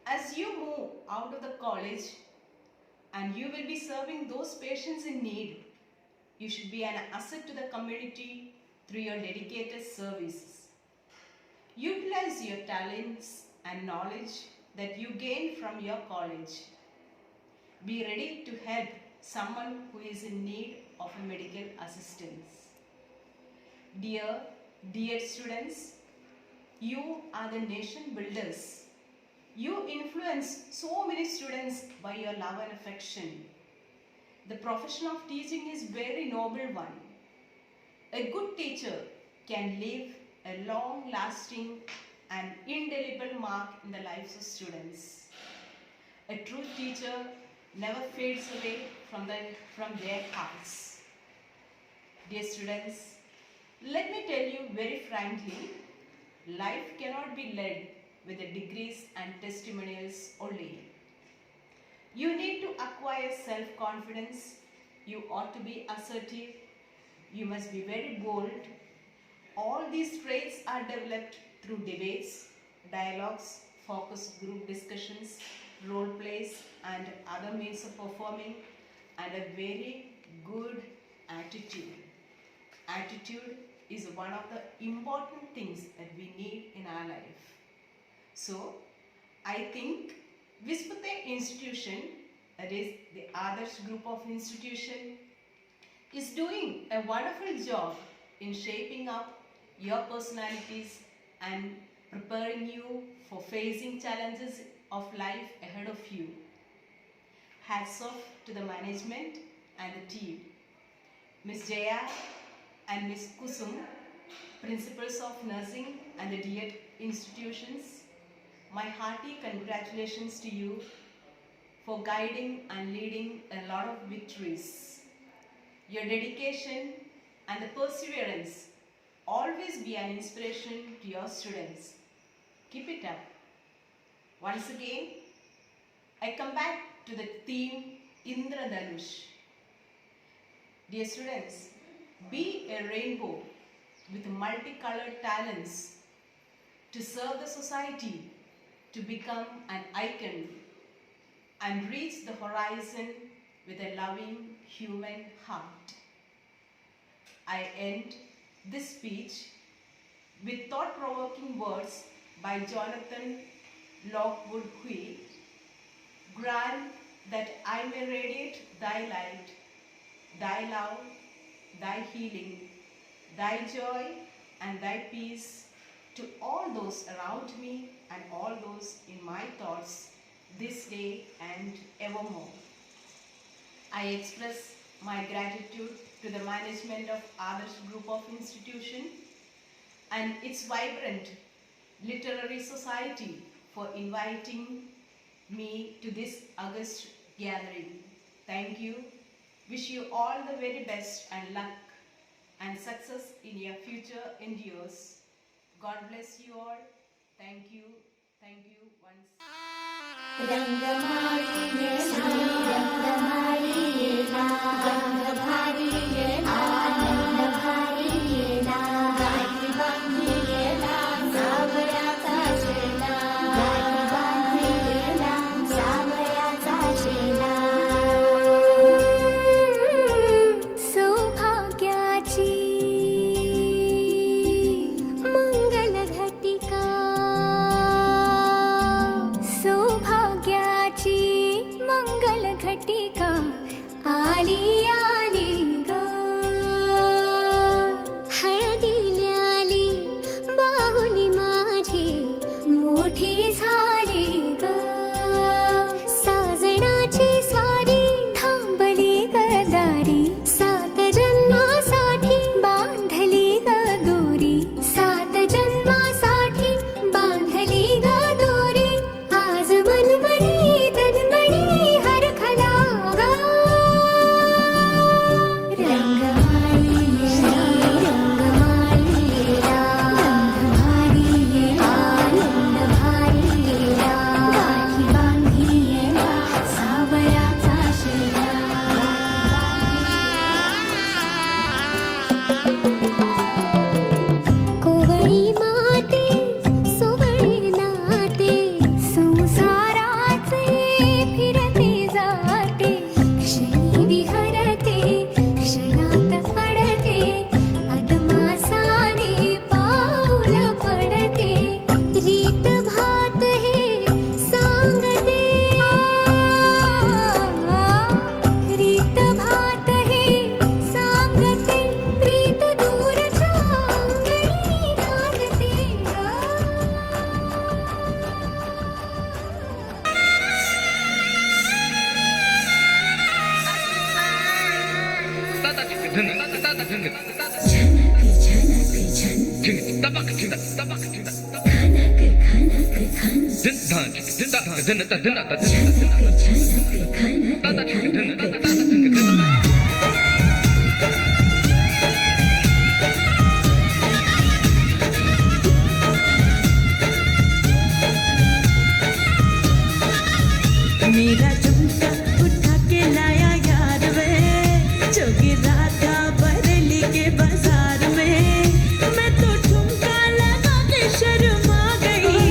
Speaker 16: As you move out of the college and you will be serving those patients in need, you should be an asset to the community through your dedicated services. Utilize your talents and knowledge that you gain from your college. Be ready to help someone who is in need of a medical assistance. Dear students, you are the nation builders. You influence so many students by your love and affection. The profession of teaching is a very noble one. A good teacher can leave a long-lasting and indelible mark in the lives of students. A true teacher never fades away from their hearts. Dear students, let me tell you very frankly, life cannot be led with the degrees and testimonials only. You need to acquire self-confidence. You ought to be assertive. You must be very bold. All these traits are developed through debates, dialogues, focus group discussions, role plays and other means of performing, and a very good attitude. Attitude is one of the important things that we need in our life. So, I think Vispute institution, that is the Adarsh group of institution, is doing a wonderful job in shaping up your personalities and preparing you for facing challenges of life ahead of you. Hats off to the management and the team. Ms. Jaya and Ms. Kusum, principals of nursing and the DED institutions, my hearty congratulations to you for guiding and leading a lot of victories. Your dedication and the perseverance always be an inspiration to your students. Keep it up. Once again, I come back to the theme Indradhanush. Dear students, be a rainbow with multicolored talents to serve the society, to become an icon and reach the horizon with a loving human heart. I end this speech with thought-provoking words by Jonathan Lockwood Hui. Grant that I may radiate thy light, thy love, thy healing, thy joy and thy peace to all those around me and all those in my thoughts this day and evermore. I express my gratitude to the management of Adarsh Group of Institution and its vibrant literary society for inviting me to this august gathering. Thank you. Wish you all the very best and luck and success in your future endeavors. God bless you all. Thank you. Thank you once.
Speaker 3: सौभाग्याची मंगल घटिका सौभाग्याची मंगल घटिका आली आली ग हळदीला आली बाहुली माझी मोठी झाली ग साजणाची सारी थांबली गदारी सात जन्मासाठी बांधली ग दोरी सात जन्मासाठी बांधली ग दोरी आज मनमनी तनमणी हरखला ग रंगमाळी रंगमाळी रंगभारी आनंद भारी गाठी बांधी सावयाचा शेला कोवळी माते सोवळी नाते संसाराचे फिरते जाते क्षणी विहरते क्षणात पडते अदमासाने पाऊल पडते रीत भात हे सांगते रीत भात हे सांगते प्रीत दूरच्या अंगणी घालते
Speaker 17: मेरा झुमका उठा के लाया यार वे जोगी राधा बरेली के बाजार में मैं तो झुमका लगा के शर्मा गई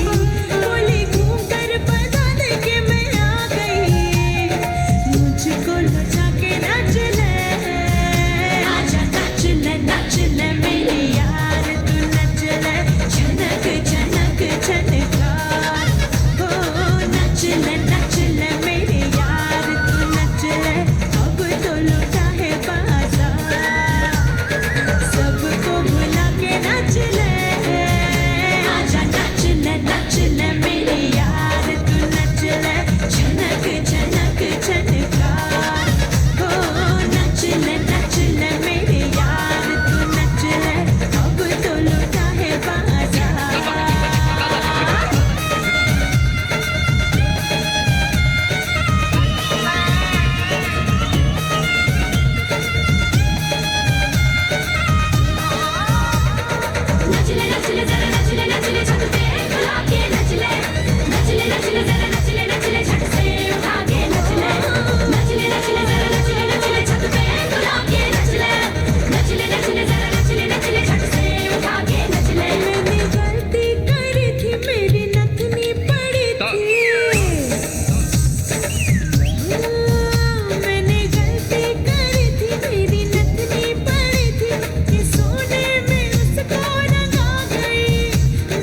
Speaker 17: बोली घूम कर बता दे के मैं आ गई मुझको लचा के नाच ले आजा नाच ले मेरी यार तू नच ले झनक झनक झनका हो नच ले मेरे यार तू नच ले अब तो लौटा है बाजार सबको भुला के नच ले आजा नच ले मेरे यार तू नच ले झनक झनक झनका हो नच ले मेरे यार तू नच ले अब तो लौटा है बाजार नचले जरा नचले छत पे उठा के नचले जरा नचले छत से उठा के नचले जरा नचले छत पे उठा के नचले जरा नचले छत से उठा के नचले मैंने गलती करी थी मेरी नथनी पड़ी थी मैंने गलती करी थी मेरी नथनी पड़ी थी कि सोने में उसको रंगा गई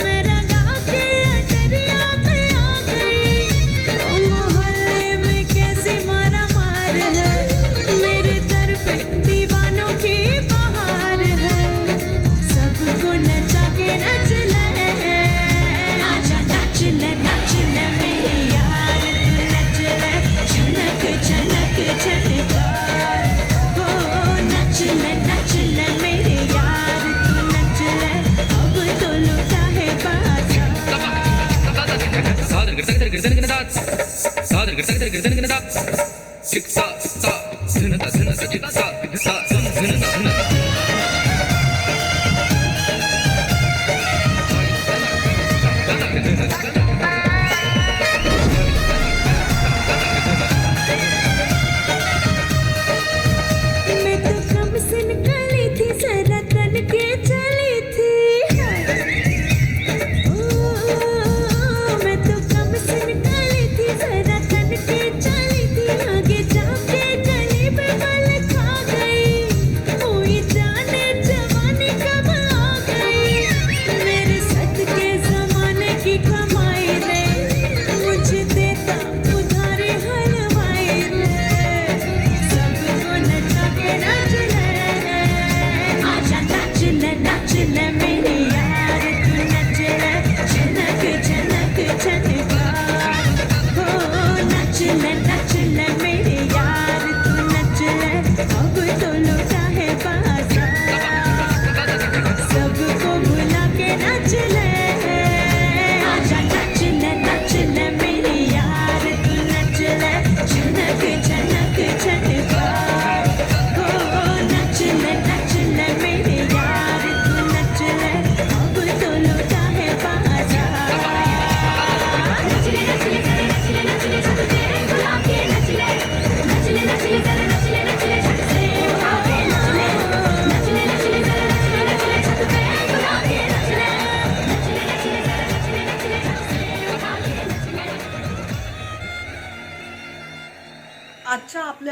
Speaker 17: मैं रंगा के अटरिया पे आ गई मोहल्ले में कैसी मारा मार है मेरे दर पे दीवानों की बहार है सबको नचा के नच ले आजा नच ले मेरे यार तू नच ले झनक झनक झनका हो नच ले मेरे यार तू नच ले अब तो लौटा है बाजार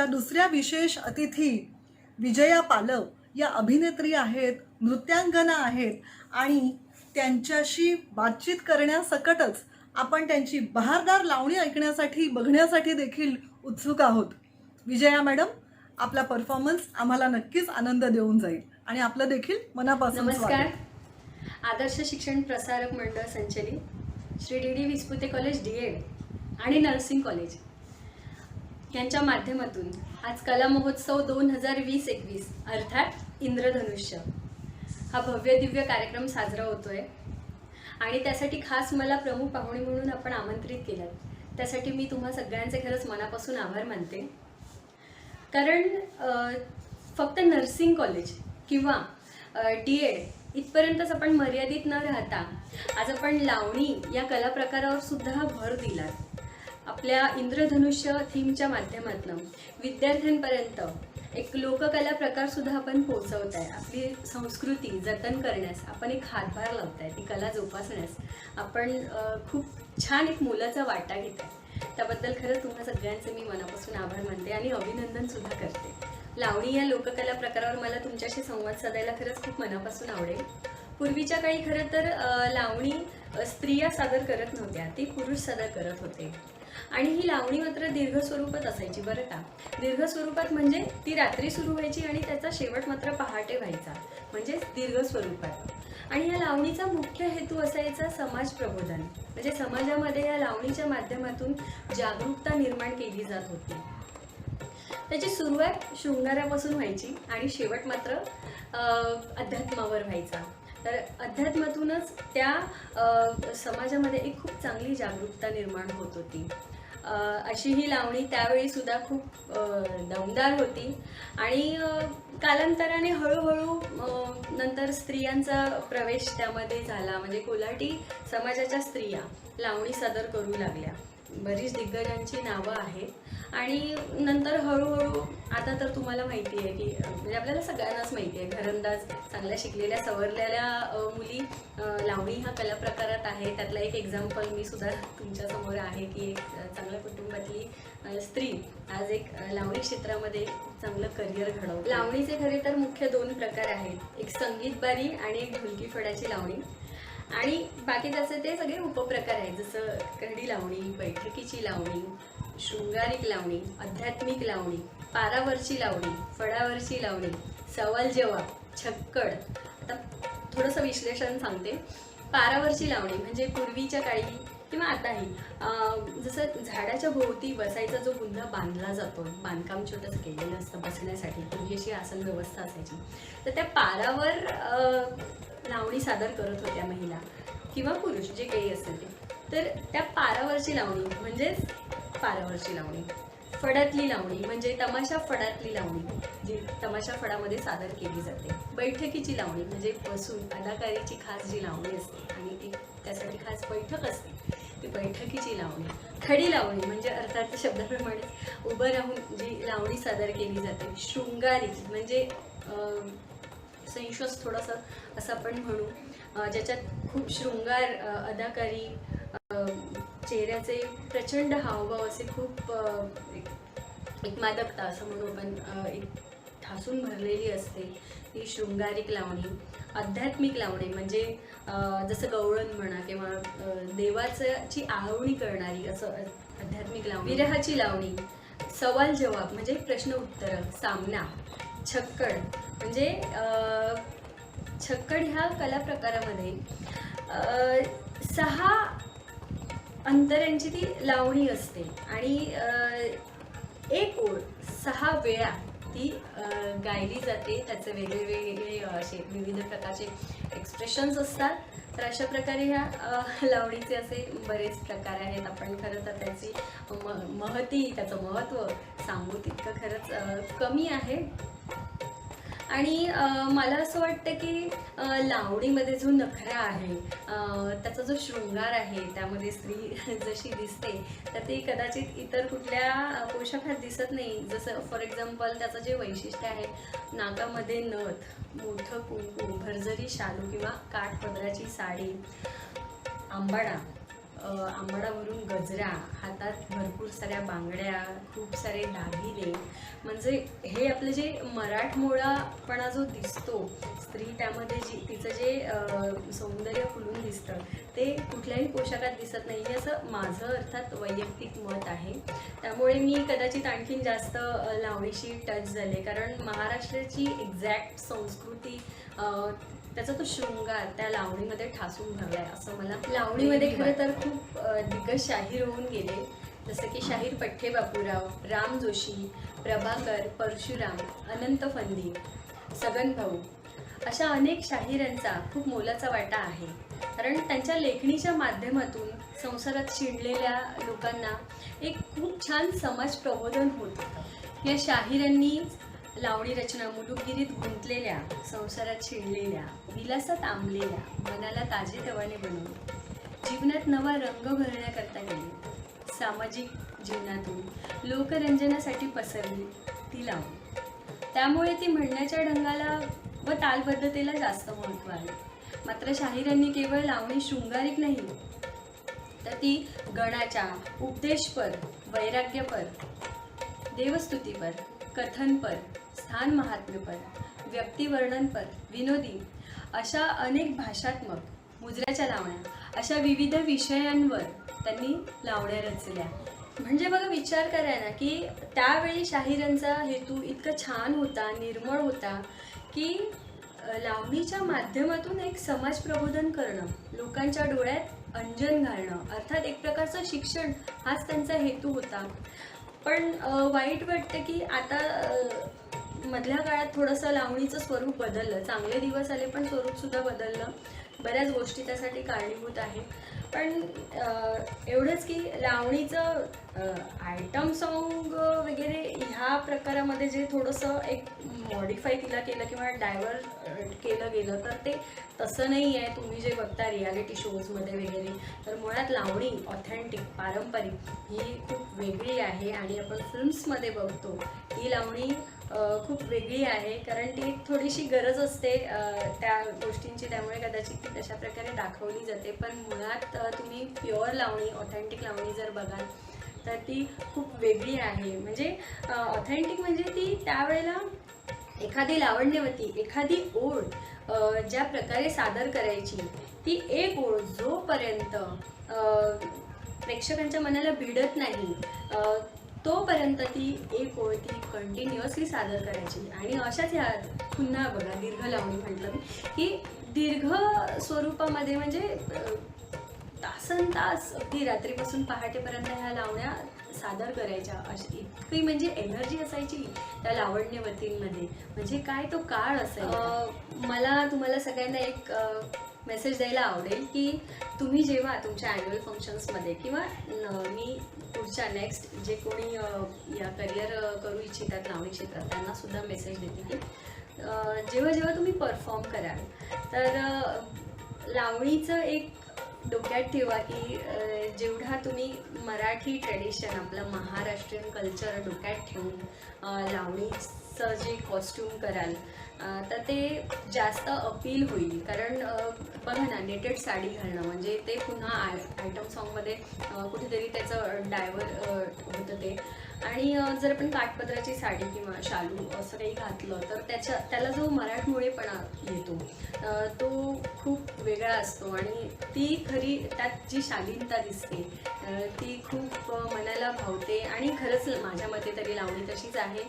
Speaker 5: आपल्या दुसऱ्या विशेष अतिथी विजया पालव या अभिनेत्री आहेत, नृत्यांगना आहेत आणि त्यांच्याशी बातचीत करण्यासकटच आपण त्यांची बहारदार लावणी ऐकण्यासाठी बघण्यासाठी देखील उत्सुक आहोत. विजया मॅडम, आपला परफॉर्मन्स आम्हाला नक्कीच आनंद देऊन जाईल आणि आपलं देखील मनापासून
Speaker 18: नमस्कार.
Speaker 5: स्वागत.
Speaker 18: आदर्श शिक्षण प्रसारक मंडळ संचलित Shri D Vispute college DED आणि नर्सिंग कॉलेज यांच्या माध्यमातून आज कला महोत्सव 2020-21 अर्थात इंद्रधनुष्य हा भव्य दिव्य कार्यक्रम साजरा होतोय आणि त्यासाठी खास मला प्रमुख पाहुणे म्हणून आपण आमंत्रित केलं. त्यासाठी मी तुम्हा सगळ्यांचे खरंच मनापासून आभार मानते. कारण फक्त नर्सिंग कॉलेज किंवा DED इथपर्यंतच आपण मर्यादित न राहता आज आपण लावणी या कला प्रकारावर सुद्धा भर दिला. आपल्या इंद्रधनुष्य थीमच्या माध्यमातून विद्यार्थ्यांपर्यंत एक लोककला प्रकार सुद्धा आपण पोहोचवत आहे. आपली संस्कृती जतन करण्यास आपण एक हातभार लावत आहे. ती कला जोपासण्यास आपण खूप छान एक मोलाचा वाटा घेत आहे. त्याबद्दल खरंच तुम्हा सगळ्यांचे मी मनापासून आभार मानते आणि अभिनंदन सुद्धा करते. लावणी या लोककला प्रकारावर मला तुमच्याशी संवाद साधायला खरंच खूप मनापासून आवडेल. पूर्वीच्या काळी खरं तर लावणी स्त्रिया सादर करत नव्हत्या, ती पुरुष सादर करत होते आणि ही लावणी मात्र दीर्घ स्वरूपात असायची. बरं का, दीर्घ स्वरूपात म्हणजे ती रात्री सुरू व्हायची आणि त्याचा शेवट मात्र पहाटे व्हायचा, म्हणजेच दीर्घ स्वरूपात. आणि या लावणीचा मुख्य हेतू असायचा समाज प्रबोधन, म्हणजे समाजामध्ये या लावणीच्या माध्यमातून जागरूकता निर्माण केली जात होती. त्याची सुरुवात शृंगारापासून व्हायची आणि शेवट मात्र अध्यात्मावर व्हायचा. तर अध्यात्मातूनच त्या समाजामध्ये एक खूप चांगली जागरूकता निर्माण होत होती. अशी ही लावणी त्यावेळी सुद्धा खूप दमदार होती आणि कालांतराने हळूहळू नंतर स्त्रियांचा प्रवेश त्यामध्ये झाला. म्हणजे कोल्हाटी समाजाच्या स्त्रिया लावणी सादर करू लागल्या. बरीच दिग्गजांची नावं आहेत आणि नंतर हळूहळू आता तर तुम्हाला माहिती आहे की म्हणजे आपल्याला सगळ्यांनाच माहिती आहे, घरंदाज चांगल्या शिकलेल्या सवरलेल्या मुली लावणी हा कला प्रकारात आहे. त्यातला एक एक्झाम्पल मी सुद्धा तुमच्यासमोर आहे की एक चांगल्या कुटुंबातली स्त्री आज एक लावणी क्षेत्रामध्ये चांगलं करिअर घडवते. लावणीचे खरे तर मुख्य 2 प्रकार आहेत, एक संगीतबारी आणि एक ढोलकी फडाची लावणी. आणि बाकी त्याचे ते सगळे उपप्रकार आहेत, जसं करडी लावणी, बैठकीची लावणी, शृंगारिक लावणी, आध्यात्मिक लावणी, पारावरची लावणी, फडावरची लावणी, सवाल जवाब, छक्कड. आता थोडंसं विश्लेषण सांगते. पारावरची लावणी म्हणजे पूर्वीच्या काळी किंवा आताही जसं झाडाच्या भोवती बसायचा जो बुंदा बांधला जातो, बांधकाम छोटंसं केलेलं असतं बसण्यासाठी, पूर्वी अशी आसन व्यवस्था असायची. तर त्या पारावर लावणी सादर करत होत्या महिला किंवा पुरुष, जे काही असेल ते. तर त्या पारावरची लावणी म्हणजेच पारावरची लावणी. फडातली लावणी म्हणजे तमाशा फडातली लावणी, जी तमाशा फडामध्ये सादर केली जाते. बैठकीची लावणी म्हणजे बसून अदाकारीची खास जी लावणी असते आणि एक त्यासाठी खास बैठक असते, ती बैठकीची लावणी. खडी लावणी म्हणजे अर्थात शब्दाप्रमाणे उभं राहून जी लावणी सादर केली जाते. शृंगारिक म्हणजे सेन्शुअस थोडंसं असं आपण म्हणू, ज्याच्यात खूप शृंगार, अदाकारी, चेहऱ्याचे प्रचंड हावभाव असे खूप एक मादकता असं म्हणू आपण, एक ठासून भरलेली असते, ती शृंगारिक लावणी. आध्यात्मिक लावणी म्हणजे जसं गवळण म्हणा किंवा देवाची आळवणी करणारी असं आध्यात्मिक लावणी. विरहाची लावणी, सवाल जवाब म्हणजे प्रश्न उत्तर, सामना. छक्कड म्हणजे छक्कड ह्या कला प्रकारामध्ये 6 अंतरांची ती लावणी असते आणि एक ओळ 6 वेळा ती गायली जाते. त्याचे वेगळे असे विविध प्रकारचे एक्सप्रेशन्स असतात. तर अशा प्रकारे ह्या लावणीचे असे बरेच प्रकार आहेत. आपण खरं तर त्याची त्याचं महत्त्व सांगू तितकं खरंच कमी आहे. आणि मला असं वाटतं की लावणीमध्ये जो नखरा आहे, त्याचा जो शृंगार आहे, त्यामध्ये स्त्री जशी दिसते तर ती कदाचित इतर कुठल्या पोशाखात दिसत नाही. जसं फॉर एक्झाम्पल त्याचं जे वैशिष्ट्य आहे, नाकामध्ये नथ, मोठं कुंकू, भरजरी शालू किंवा काठपदराची साडी, आंबाडा, आंबाडावरून गजरा, हातात भरपूर साऱ्या बांगड्या, खूप सारे दागिने, म्हणजे हे आपलं जे मराठमोळापणा जो दिसतो, स्त्री त्यामध्ये तिचं जे सौंदर्य फुलून दिसतं ते कुठल्याही पोशाखात दिसत नाही, हे असं माझं अर्थात वैयक्तिक मत आहे. त्यामुळे मी कदाचित आणखीन जास्त लावणीशी टच झाले, कारण महाराष्ट्राची एक्झॅक्ट संस्कृती, त्याचा तो शृंगार त्या लावणीमध्ये ठासून ठेवलाय असं मला. लावणीमध्ये खरं तर खूप दिग्गज शाहीर होऊन गेले, जसं की शाहीर पठ्ठे बापूराव, राम जोशी, प्रभाकर, परशुराम, अनंत फंदी, सगन भाऊ, अशा अनेक शाहिरांचा खूप मोलाचा वाटा आहे. कारण त्यांच्या लेखणीच्या माध्यमातून संसारात शिरलेल्या लोकांना एक खूप छान समाज प्रबोधन होत होतं. या शाहिरांनी लावणी रचना मुलुकगिरीत गुंतलेल्या, संसारात शिरलेल्या, विलासात आंबलेल्या, मनाला ताजेतवाने बनवून जीवनात नवा रंग भरण्याकरता गेली. सामाजिक जीवनातून लोकरंजनासाठी पसरली ती लावणी. त्यामुळे ती म्हणण्याच्या ढंगाला व तालबद्धतेला जास्त महत्त्व आहे. मात्र शाहिरांनी केवळ लावणी शृंगारिक नाही, तर ती गणाच्या, उपदेशपर, वैराग्यपर, देवस्तुतीपर, कथनपर, स्थान महात्म्यपर, व्यक्तिवर्णनपर, विनोदी अशा अनेक भाषात्मक, मुजऱ्याच्या लावण्या, अशा विविध विषयांवर त्यांनी लावण्या रचल्या. म्हणजे बघा, विचार करा ना की त्यावेळी शाहिरांचा हेतू इतका छान होता, निर्मळ होता की लावणीच्या माध्यमातून एक समाज प्रबोधन करणं, लोकांच्या डोळ्यात अंजन घालणं, अर्थात एक प्रकारचं शिक्षण, हाच त्यांचा हेतू होता. पण वाईट वाटतं की आता मधल्या काळात थोडंसं लावणीचं स्वरूप बदललं. चांगले दिवस आले पण स्वरूपसुद्धा बदललं. बऱ्याच गोष्टी त्यासाठी कारणीभूत आहे. पण एवढंच की लावणीचं आयटम सॉन्ग वगैरे ह्या प्रकारामध्ये जे थोडंसं एक मॉडिफाय तिला केलं किंवा डायव्हर्ट केलं गेलं, तर ते तसं नाही आहे. तुम्ही जे बघता रियालिटी शोजमध्ये वगैरे, तर मुळात लावणी ऑथेंटिक, पारंपरिक ही खूप वेगळी आहे. आणि आपण फिल्म्समध्ये बघतो ही लावणी खूप वेगळी आहे, कारण ती थोडीशी गरज असते त्या गोष्टींची, त्यामुळे कदाचित ती तशा प्रकारे दाखवली जाते. पण मुळात तुम्ही प्युअर लावणी, ऑथेंटिक लावणी जर बघाल तर ती खूप वेगळी आहे. म्हणजे ऑथेंटिक म्हणजे ती त्यावेळेला एखादी लावण्यवती एखादी ओळ ज्या प्रकारे सादर करायची, ती एक ओळ जोपर्यंत प्रेक्षकांच्या मनाला भिडत नाही तोपर्यंत ती एक ओळ ती कंटिन्युअसली सादर करायची. आणि अशाच ह्या पुन्हा बघा, दीर्घ लावणी म्हटलं की दीर्घ स्वरूपामध्ये म्हणजे तासनतास अगदी रात्रीपासून पहाटेपर्यंत ह्या लावण्या सादर करायच्या. अशी इतकी म्हणजे एनर्जी असायची त्या लावण्यवतींमध्ये, म्हणजे काय तो काळ असायचा. मला तुम्हाला सगळ्यांना एक मेसेज द्यायला आवडेल की तुम्ही जेव्हा तुमच्या ॲन्युअल फंक्शन्समध्ये किंवा मी पुढच्या नेक्स्ट जे कोणी या करिअर करू इच्छितात लावणी क्षेत्रात, त्यांनासुद्धा मेसेज देते की जेव्हा जेव्हा तुम्ही परफॉर्म कराल तर लावणीचं एक डोक्यात ठेवा की जेवढा तुम्ही मराठी ट्रेडिशन, आपलं महाराष्ट्रीयन कल्चर डोक्यात ठेवून लावणीचं जे कॉस्ट्यूम कराल तर ते जास्त अपील होईल. कारण बघा ना, नेटेड साडी घालणं म्हणजे ते पुन्हा आयटम सॉन्गमध्ये कुठेतरी त्याचं डायव्हर्ट होतं ते. आणि जर आपण काठपदराची साडी किंवा शालू असं काही घातलं तर त्याला जो मराठमोळेपणा येतो तो खूप वेगळा असतो. आणि ती खरी त्यात जी शालीनता दिसते ती खूप मनाला भावते. आणि खरंच माझ्या मते तरी लावणी तशीच आहे,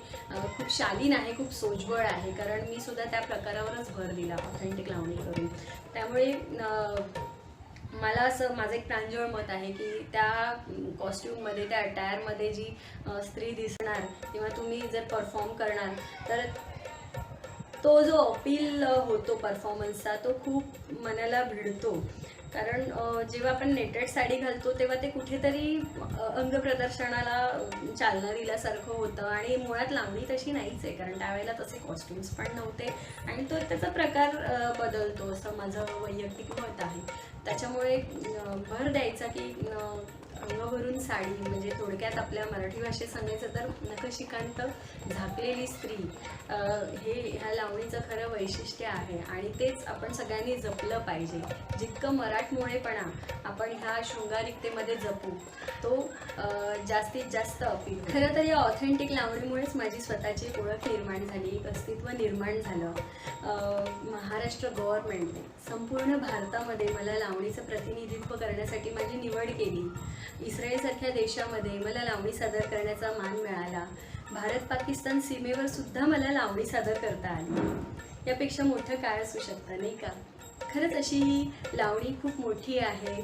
Speaker 18: खूप शालीन आहे, खूप सोज्वळ आहे. कारण मी सुद्धा त्या प्रकारावरच भर दिला ऑथेंटिक लावणी करून. त्यामुळे मला असं माझं एक प्रांजळ मत आहे की त्या कॉस्ट्यूममध्ये, त्या अटायरमध्ये जी स्त्री दिसणार किंवा तुम्ही जर परफॉर्म करणार तर तो जो अपील होतो परफॉर्मन्सचा तो खूप मनाला भिडतो. कारण जेव्हा आपण नेटेड साडी घालतो तेव्हा ते कुठेतरी अंगप्रदर्शनाला चालना दिल्यासारखं होतं. आणि मुळात लावणी तशी नाहीच आहे, कारण त्यावेळेला तसे कॉस्ट्युम्स पण नव्हते आणि तो त्याचा प्रकार बदलतो असं माझं वैयक्तिक मत आहे. त्याच्यामुळे भर द्यायचा की अंगावरून साडी म्हणजे थोडक्यात आपल्या मराठी भाषेत सांगायचं तर नखशिखांत झाकलेली स्त्री हे ह्या लावणीचं खरं वैशिष्ट्य आहे आणि तेच आपण सगळ्यांनी जपलं पाहिजे. जितकं मराठमोळेपणा आपण ह्या शृंगारिकतेमध्ये जपू तो जास्तीत जास्त अपील. खरं तर या ऑथेंटिक लावणीमुळेच माझी स्वतःची एक ओळख निर्माण झाली, एक अस्तित्व निर्माण झालं. महाराष्ट्र गव्हर्नमेंटने संपूर्ण भारतामध्ये मला लावणीचं प्रतिनिधित्व करण्यासाठी माझी निवड केली. इस्रायलसारख्या देशामध्ये मला लावणी सादर करण्याचा मान मिळाला. भारत पाकिस्तान सीमेवर सुद्धा मला लावणी सादर करता आली. यापेक्षा मोठं काय असू शकतं नाही का? खरंच अशी ही लावणी खूप मोठी आहे.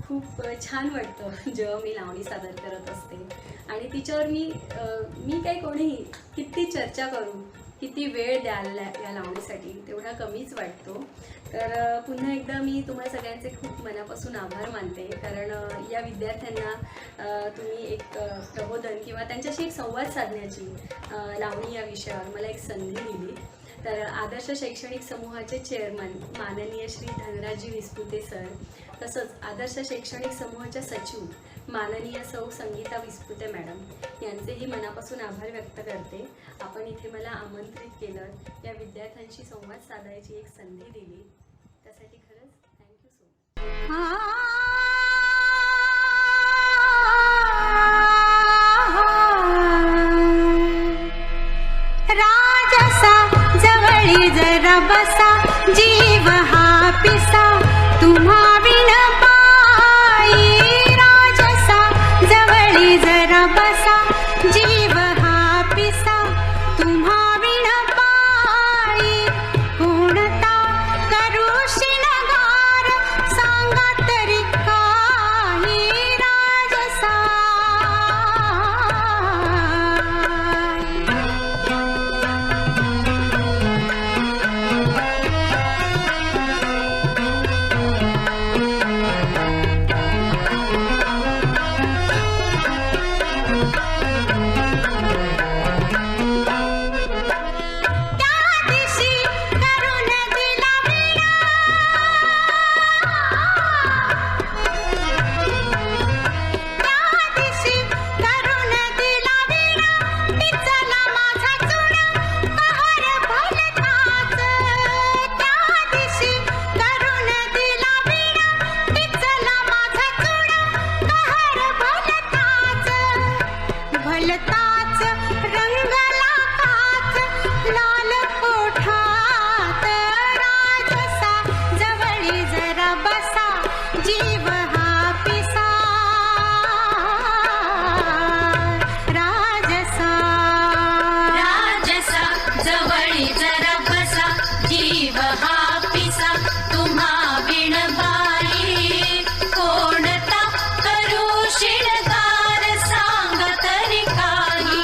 Speaker 18: खूप छान वाटतं जेव्हा मी लावणी सादर करत असते आणि तिच्यावर मी काही कोणीही किती चर्चा करू, किती वेळ द्याल या लावणीसाठी तेवढा कमीच वाटतो. तर पुन्हा एकदा मी तुम्हा सगळ्यांचे खूप मनापासून आभार मानते, कारण या विद्यार्थ्यांना तुम्ही एक प्रबोधन किंवा त्यांच्याशी एक संवाद साधण्याची लावणी या विषयावर मला एक संधी दिली. तर आदर्श शैक्षणिक समूहाचे चेअरमन माननीय श्री धनराजी विस्पुते सर, तसंच आदर्श शैक्षणिक समूहाच्या सचिव माननीय सौ संगीता विस्पुते मॅडम यांचेही मनापासून आभार व्यक्त करते. आपण इथे मला आमंत्रित केलं, या विद्यार्थ्यांशी संवाद साधायची एक संधी दिली, त्यासाठी खरंच थँक्यू सो मच.
Speaker 10: राजसा जवळी जरा बसा, जीव हा पिसा तुम्हा विण पायी. राजसा जवळी जरा बसा, जीव हा पिसा तुम्हा विण पायी. कोणता करू शिणगार सांगा तरी काही. राजसा भलताच रंगला काच लाल कोठात. राजसा जवळी जरा बसा, जीव हा पिसा. राजसा
Speaker 7: राजसा जवळी जरा बसा, जीव हा पिसा तुम्हा विण बाई. कोणता करू शिणगार सांग तरी काही.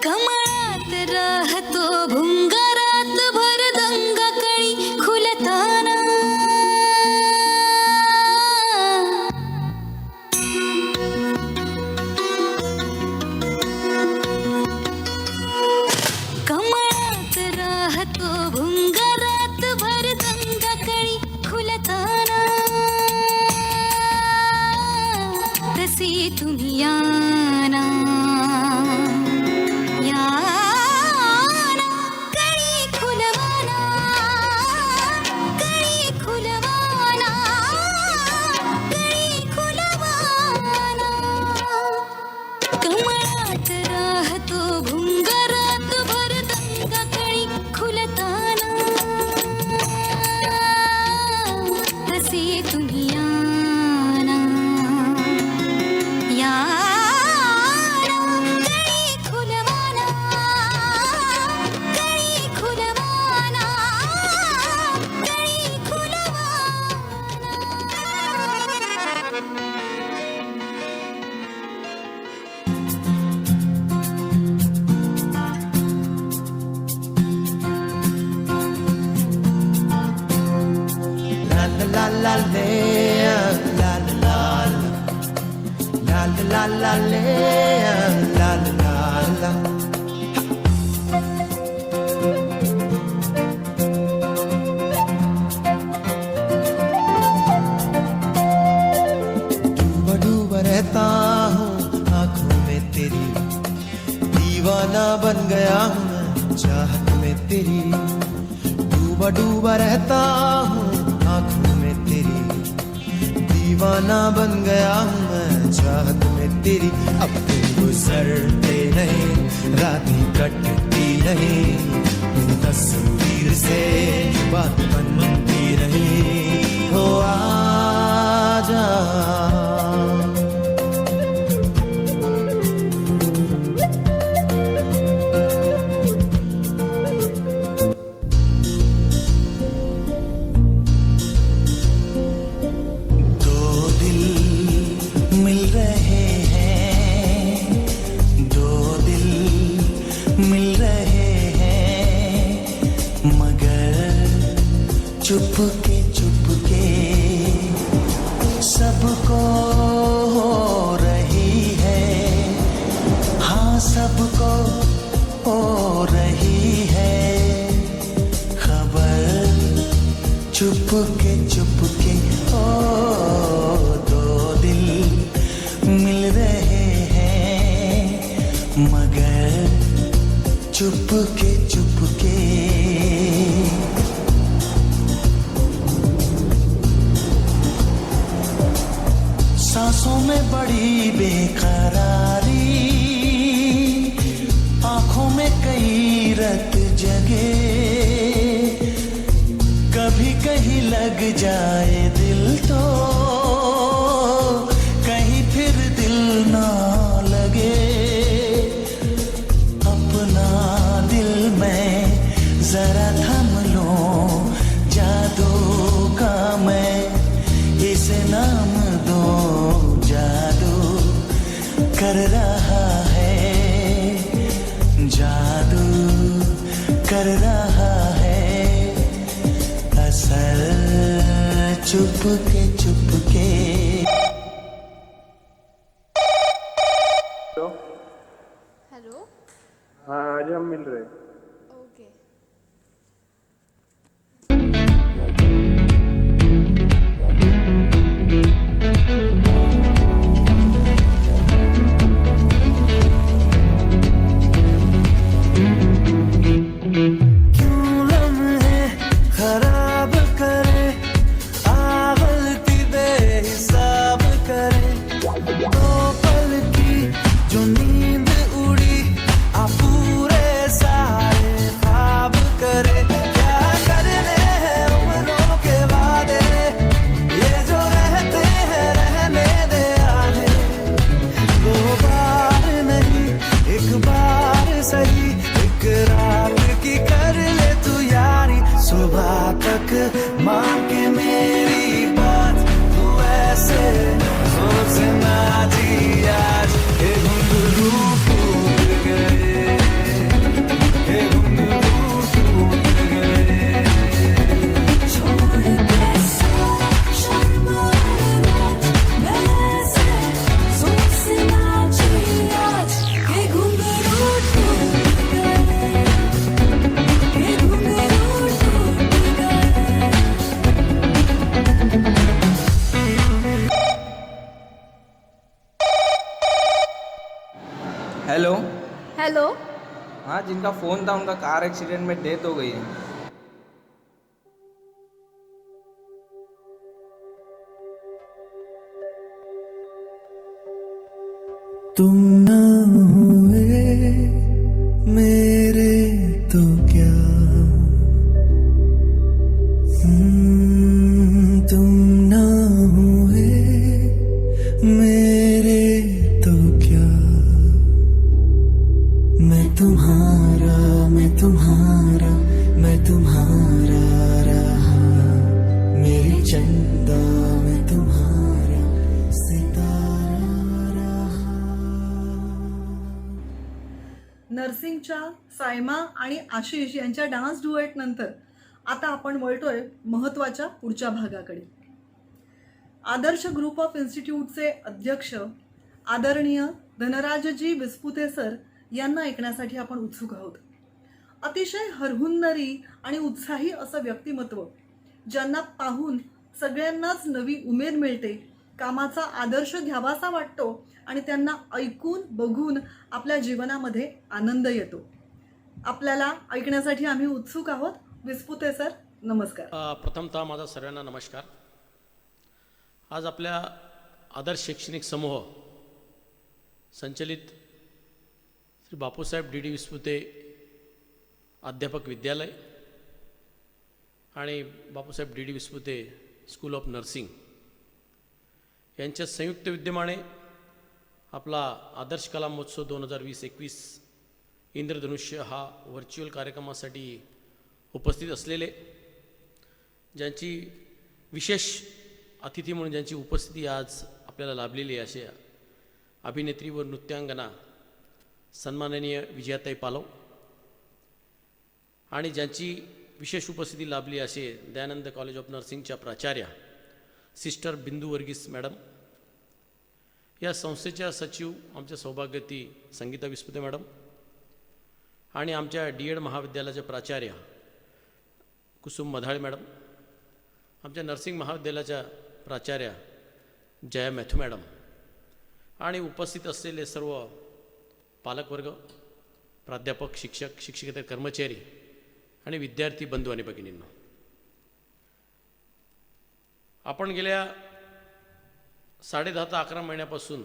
Speaker 3: कमळात राहतो भुंगारात भर दंगा कळी खुलताना. कमळात राहतो भुंगारात भर दंगा कळी खुलताना. तसे तुम्ही याना याना
Speaker 6: la le, la la la, la la la le, la la la. डूबा डूबा रहता हूँ आँखों में तेरी, दीवाना बन गया हूँ मैं चाहत में तेरी। डूबा डूबा रहता हूँ आँखों में तेरी, दीवाना बन गया हूँ मैं चाहत में तेरी। अब दिन गुजरते नहीं, रातें कटती नहीं, तेरी तस्वीर से बात बनती रही। हो आजा चुपके चुपके सबको हो रही है, हाँ सबको हो रही है खबर। चुपके चुपके ओ दो दिल मिल रहे हैं, मगर चुपके चुपके। सांसों में बड़ी बेकरारी, आंखों में कई रत जगे, कभी कहीं लग जाए दिल तो कहीं फिर दिल ना लगे। अपना दिल में जरा थम लो, जादू का मैं इसे नाम दो। जादू कर रहा है, जादू कर रहा है, असर चुपके चुपके।
Speaker 19: हेलो।
Speaker 20: हाँ आज हम मिल रहे हैं।
Speaker 19: ओके।
Speaker 6: क्यों लम्हे खराब करे, गलती बेहिसाब करे, दो पल की जो नींद उड़ी आ पूरे सारे ख्वाब करे। क्या करने हैं उम्रों के वादे, ये जो रहते हैं रहने दे आने। दो बार नहीं एक बार सही, एक रात की कर ले तू यारी। सुबह तक मां के मेरी बात तू ऐसे सोचना जी। आज ये घुंघरू टूट गए, ये घुंघरू टूट गए। छोड़ के शर्मा वैसे सोचना जी। आज ये घुंघरू टूट गए, ये घुंघरू टूट गए।
Speaker 20: हेलो।
Speaker 19: हेलो।
Speaker 20: हाँ जिनका फ़ोन था उनका कार एक्सीडेंट में डेथ हो गई है।
Speaker 6: तुम न हुए मेरे तो क्या, तुम न हुए मेरे तो क्या। मैं तुम्हारा मैं तुम्हारा मैं तुम्हारा रहा, मेरी चंदा मैं तुम्हारा सितारा रहा।
Speaker 5: नर्सिंगच्या सायमा आणि आशिष यांच्या डान्स डुएट नंतर आता आपण वळतोय महत्त्वाच्या पुढच्या भागाकडे. आदर्श ग्रुप ऑफ इन्स्टिट्यूटचे अध्यक्ष आदरणीय धनराजजी विस्पुते सर यांना ऐकण्यासाठी आपण उत्सुक आहोत. अतिशय हरहुन्नरी आणि उत्साही असं व्यक्तिमत्व, ज्यांना पाहून सगळ्यांनाच नवी उमेद मिळते, कामाचा आदर्श घ्यावासा वाटतो आणि त्यांना ऐकून बघून आपल्या जीवनामध्ये आनंद येतो. आपल्याला ऐकण्यासाठी आम्ही उत्सुक आहोत. विस्पुते सर, नमस्कार.
Speaker 21: प्रथमतः माझा सर्वांना नमस्कार. आज आपल्या आदर्श शैक्षणिक समूह संचलित श्री बापूसाहेब डी विस्पुते अध्यापक विद्यालय आणि Bapusaheb D Vispute school of nursing यांच्या संयुक्त विद्यमाने आपला आदर्श कला महोत्सव 2020-21 इंद्रधनुष्य हा व्हर्च्युअल कार्यक्रमासाठी उपस्थित असलेले, ज्यांची विशेष अतिथी म्हणून ज्यांची उपस्थिती आज आपल्याला लाभलेली आहे, अशा अभिनेत्री व नृत्यांगना सन्माननीय विजयाताई पालव, आणि ज्यांची विशेष उपस्थिती लाभली असे दयानंद कॉलेज ऑफ नर्सिंगच्या प्राचार्या सिस्टर बिंदू वर्गीस मॅडम, या संस्थेच्या सचिव आमच्या सौभाग्यवती संगीता विस्पुते मॅडम, आणि आमच्या DED महाविद्यालयाच्या प्राचार्या कुसुम मधाळे मॅडम, आमच्या नर्सिंग महाविद्यालयाच्या प्राचार्या जया मॅथू मॅडम, आणि उपस्थित असलेले सर्व पालकवर्ग, प्राध्यापक, शिक्षक, शिक्षकेतर कर्मचारी आणि विद्यार्थी बंधू आणि भगिनींनो, आपण गेल्या 10.5 ते 11 महिन्यापासून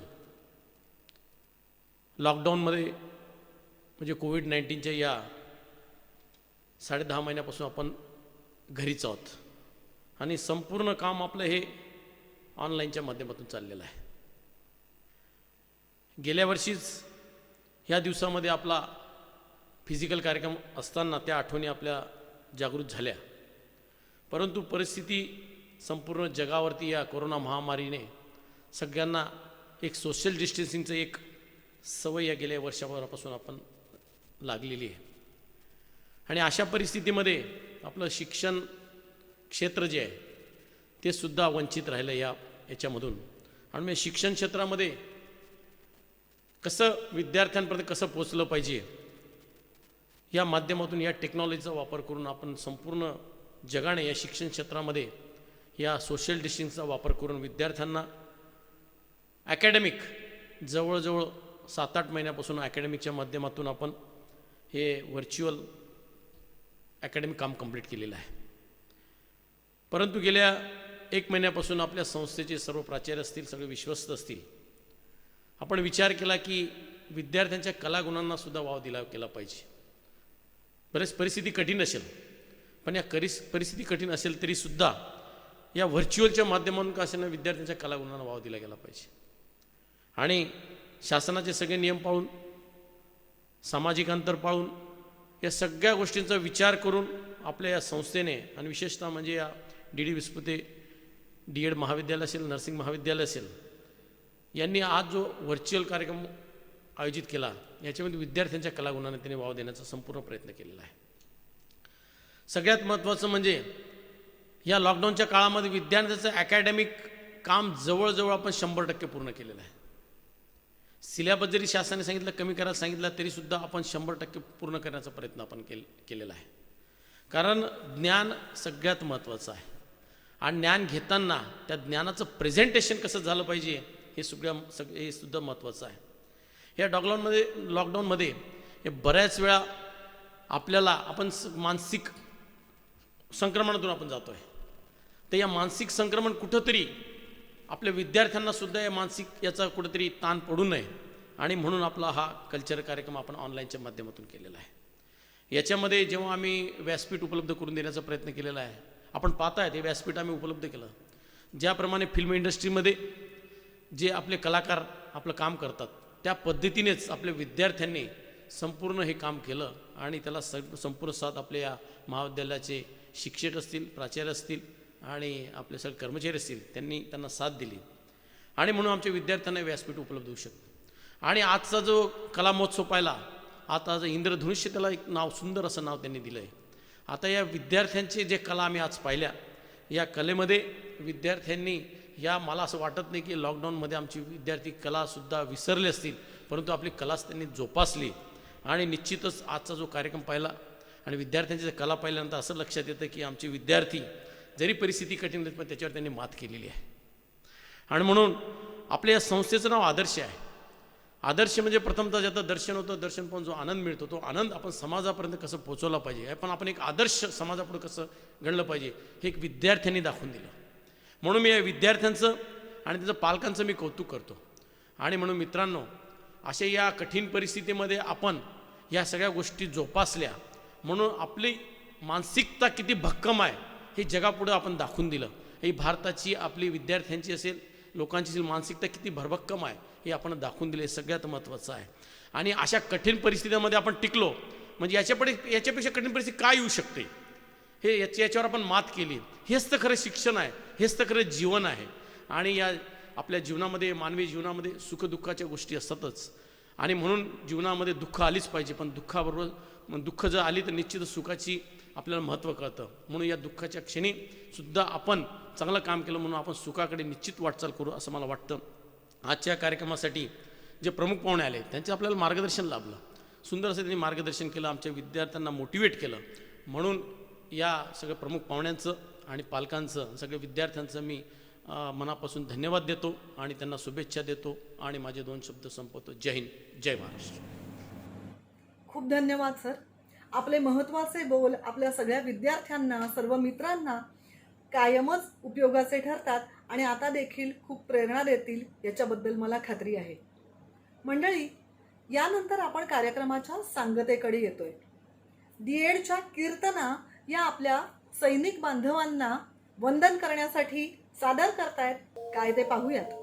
Speaker 21: लॉकडाऊनमध्ये, म्हणजे कोविड-19च्या या 10.5 महिन्यापासून आपण घरीच आहोत आणि संपूर्ण काम आपलं हे ऑनलाईनच्या माध्यमातून चाललेलं आहे. गेल्या वर्षीच ह्या दिवसामध्ये आपला फिजिकल कार्यक्रम असताना त्या आठवणी आपल्या जागृत झाल्या, परंतु परिस्थिती संपूर्ण जगावरती या कोरोना महामारीने सगळ्यांना एक सोशल डिस्टन्सिंगचं एक सवय या गेल्या वर्षभरापासून आपण लागलेली आहे. आणि अशा परिस्थितीमध्ये आपलं शिक्षण क्षेत्र जे आहे ते सुद्धा वंचित राहिलं याच्यामधून. आणि मी शिक्षण क्षेत्रामध्ये कसं विद्यार्थ्यांपर्यंत कसं पोचलं पाहिजे या माध्यमातून, या टेक्नॉलॉजीचा वापर करून आपण संपूर्ण जगाने या शिक्षण क्षेत्रामध्ये या सोशल डिस्टन्सिंगचा वापर करून विद्यार्थ्यांना ॲकॅडमिक जवळजवळ 7-8 महिन्यापासून ॲकॅडमिकच्या माध्यमातून आपण हे व्हर्च्युअल ॲकॅडमिक काम कंप्लीट केलेलं आहे. परंतु गेल्या 1 महिन्यापासून आपल्या संस्थेचे सर्व प्राचार्य असतील, सगळे विश्वस्त असतील, आपण विचार केला की विद्यार्थ्यांच्या कलागुणांना सुद्धा वाव दिला केला पाहिजे. बरेच परिस्थिती कठीण असेल, पण या परिस्थिती कठीण असेल तरीसुद्धा या व्हर्च्युअलच्या माध्यमातून का असेना विद्यार्थ्यांच्या कलागुणांना वाव दिला गेला पाहिजे. आणि शासनाचे सगळे नियम पाळून, सामाजिक अंतर पाळून, या सगळ्या गोष्टींचा विचार करून आपल्या या संस्थेने, आणि विशेषतः म्हणजे या DD विस्पुते DED महाविद्यालय असेल, नर्सिंग महाविद्यालय असेल, यांनी आज जो व्हर्च्युअल कार्यक्रम आयोजित केला, याच्यामध्ये विद्यार्थ्यांच्या कलागुणांना त्यांनी वाव देण्याचा संपूर्ण प्रयत्न केलेला आहे. सगळ्यात महत्त्वाचं म्हणजे या लॉकडाऊनच्या काळामध्ये विद्यार्थ्यांचं ॲकॅडमिक काम जवळजवळ आपण 100% पूर्ण केलेलं आहे. सिलेबस जरी शासनाने सांगितलं कमी करायला सांगितलं तरीसुद्धा आपण 100% पूर्ण करण्याचा प्रयत्न आपण केलेला आहे. कारण ज्ञान सगळ्यात महत्त्वाचं आहे आणि ज्ञान घेताना त्या ज्ञानाचं प्रेझेंटेशन कसं झालं पाहिजे हे हे सुद्धा महत्त्वाचं आहे. या लॉकडाऊनमध्ये हे बऱ्याच वेळा आपल्याला आपण मानसिक संक्रमणातून आपण जातो आहे. तर या मानसिक संक्रमण कुठंतरी आपल्या विद्यार्थ्यांनासुद्धा या मानसिक याचा कुठंतरी ताण पडू नये, आणि म्हणून आपला हा कल्चर कार्यक्रम आपण ऑनलाईनच्या माध्यमातून केलेला आहे. याच्यामध्ये जेव्हा आम्ही व्यासपीठ उपलब्ध करून देण्याचा प्रयत्न केलेला आहे, आपण पाहताय ते व्यासपीठ आम्ही उपलब्ध केलं. ज्याप्रमाणे फिल्म इंडस्ट्रीमध्ये जे आपले कलाकार आपलं काम करतात त्या पद्धतीनेच आपल्या विद्यार्थ्यांनी संपूर्ण हे काम केलं, आणि त्याला संपूर्ण साथ आपल्या या महाविद्यालयाचे शिक्षक असतील, प्राचार्य असतील आणि आपले सगळे कर्मचारी असतील, त्यांना साथ दिली, आणि म्हणून आमच्या विद्यार्थ्यांना व्यासपीठ उपलब्ध होऊ शकतं. आणि आजचा जो कला महोत्सव पाहिला, आता जो इंद्रधनुष्य, त्याला एक नाव, सुंदर असं नाव त्यांनी दिलं आहे. आता या विद्यार्थ्यांचे जे कला आम्ही आज पाहिल्या, या कलेमध्ये विद्यार्थ्यांनी या मला असं वाटत नाही की लॉकडाऊनमध्ये आमचे विद्यार्थी कलासुद्धा विसरले असतील, परंतु आपली कलाच त्यांनी जोपासली. आणि निश्चितच आजचा जो कार्यक्रम पाहिला आणि विद्यार्थ्यांची कला पाहिल्यानंतर असं लक्षात येतं की आमचे विद्यार्थी जरी परिस्थिती कठीण होती पण त्याच्यावर त्यांनी मात केलेली आहे. आणि म्हणून आपल्या या संस्थेचं नाव आदर्श आहे. आदर्श म्हणजे प्रथमतः ज्याचं दर्शन होतं, दर्शन पाहून जो आनंद मिळतो तो आनंद आपण समाजापर्यंत कसं पोहोचवला पाहिजे, पण आपण एक आदर्श समाजापुढे कसं घडलं पाहिजे हे एक विद्यार्थ्यांनी दाखवून दिलं. म्हणून मी या विद्यार्थ्यांचं आणि त्याचं पालकांचं मी कौतुक करतो. आणि म्हणून मित्रांनो, अशा या कठीण परिस्थितीमध्ये आपण या सगळ्या गोष्टी जोपासल्या म्हणून आपली मानसिकता किती भक्कम आहे हे जगापुढं आपण दाखवून दिलं. ही भारताची आपली विद्यार्थ्यांची असेल, लोकांची असेल मानसिकता किती भरभक्कम आहे हे आपण दाखवून दिले, सगळ्यात महत्त्वाचं आहे. आणि अशा कठीण परिस्थितीमध्ये आपण टिकलो म्हणजे याच्यापेक्षा कठीण परिस्थिती काय येऊ शकते हे याच्यावर आपण मात केली. हेच तर खरं शिक्षण आहे, हेच तर खरं जीवन आहे. आणि या आपल्या जीवनामध्ये, मानवी जीवनामध्ये सुखदुःखाच्या गोष्टी असतातच. आणि म्हणून जीवनामध्ये दुःख आलीच पाहिजे, पण दुःखाबरोबर दुःख जर आली तर निश्चितच सुखाची आपल्याला महत्त्व कळतं. म्हणून या दुःखाच्या क्षणी सुद्धा आपण चांगलं काम केलं म्हणून आपण सुखाकडे निश्चित वाटचाल करू असं मला वाटतं. आजच्या कार्यक्रमासाठी जे प्रमुख पाहुणे आले त्यांचे आपल्याला मार्गदर्शन लाभलं, सुंदर असं त्यांनी मार्गदर्शन केलं, आमच्या विद्यार्थ्यांना मोटिवेट केलं. म्हणून या सगळ्या प्रमुख पाहुण्यांचं आणि पालकांचं, सगळ्या विद्यार्थ्यांचं मी मनापासून धन्यवाद देतो आणि त्यांना शुभेच्छा देतो आणि माझे 2 शब्द संपवतो. जय हिंद, जय महाराष्ट्र.
Speaker 5: खूप धन्यवाद सर. आपले महत्त्वाचे बोल आपल्या सगळ्या विद्यार्थ्यांना, सर्व मित्रांना कायमच उपयोगाचे ठरतात आणि आता देखील खूप प्रेरणा देतील याच्याबद्दल मला खात्री आहे. मंडळी, यानंतर आपण कार्यक्रमाच्या सांगतेकडे येतोय. डीएडच्या कीर्तना या आपल्या सैनिक बांधवांना वंदन करण्यासाठी सादर करतायत. काय ते पाहूयात.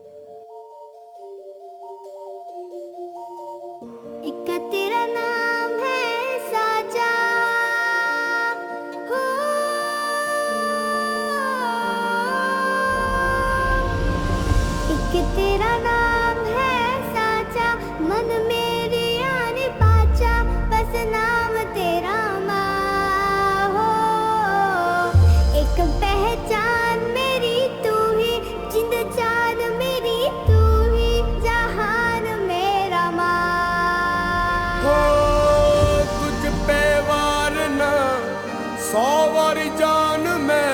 Speaker 10: इक्का तेरा नाम है साजा, हो इक्का तेरा नाम है साजा, मन मेरी आने पाचा, बस नाम तेरा माँ हो. एक पहचान मेरी तू ही, जिंद जान मेरी तू ही, जहान मेरा माँ
Speaker 15: हो. तुझ पे वारना 100 वारी जान में,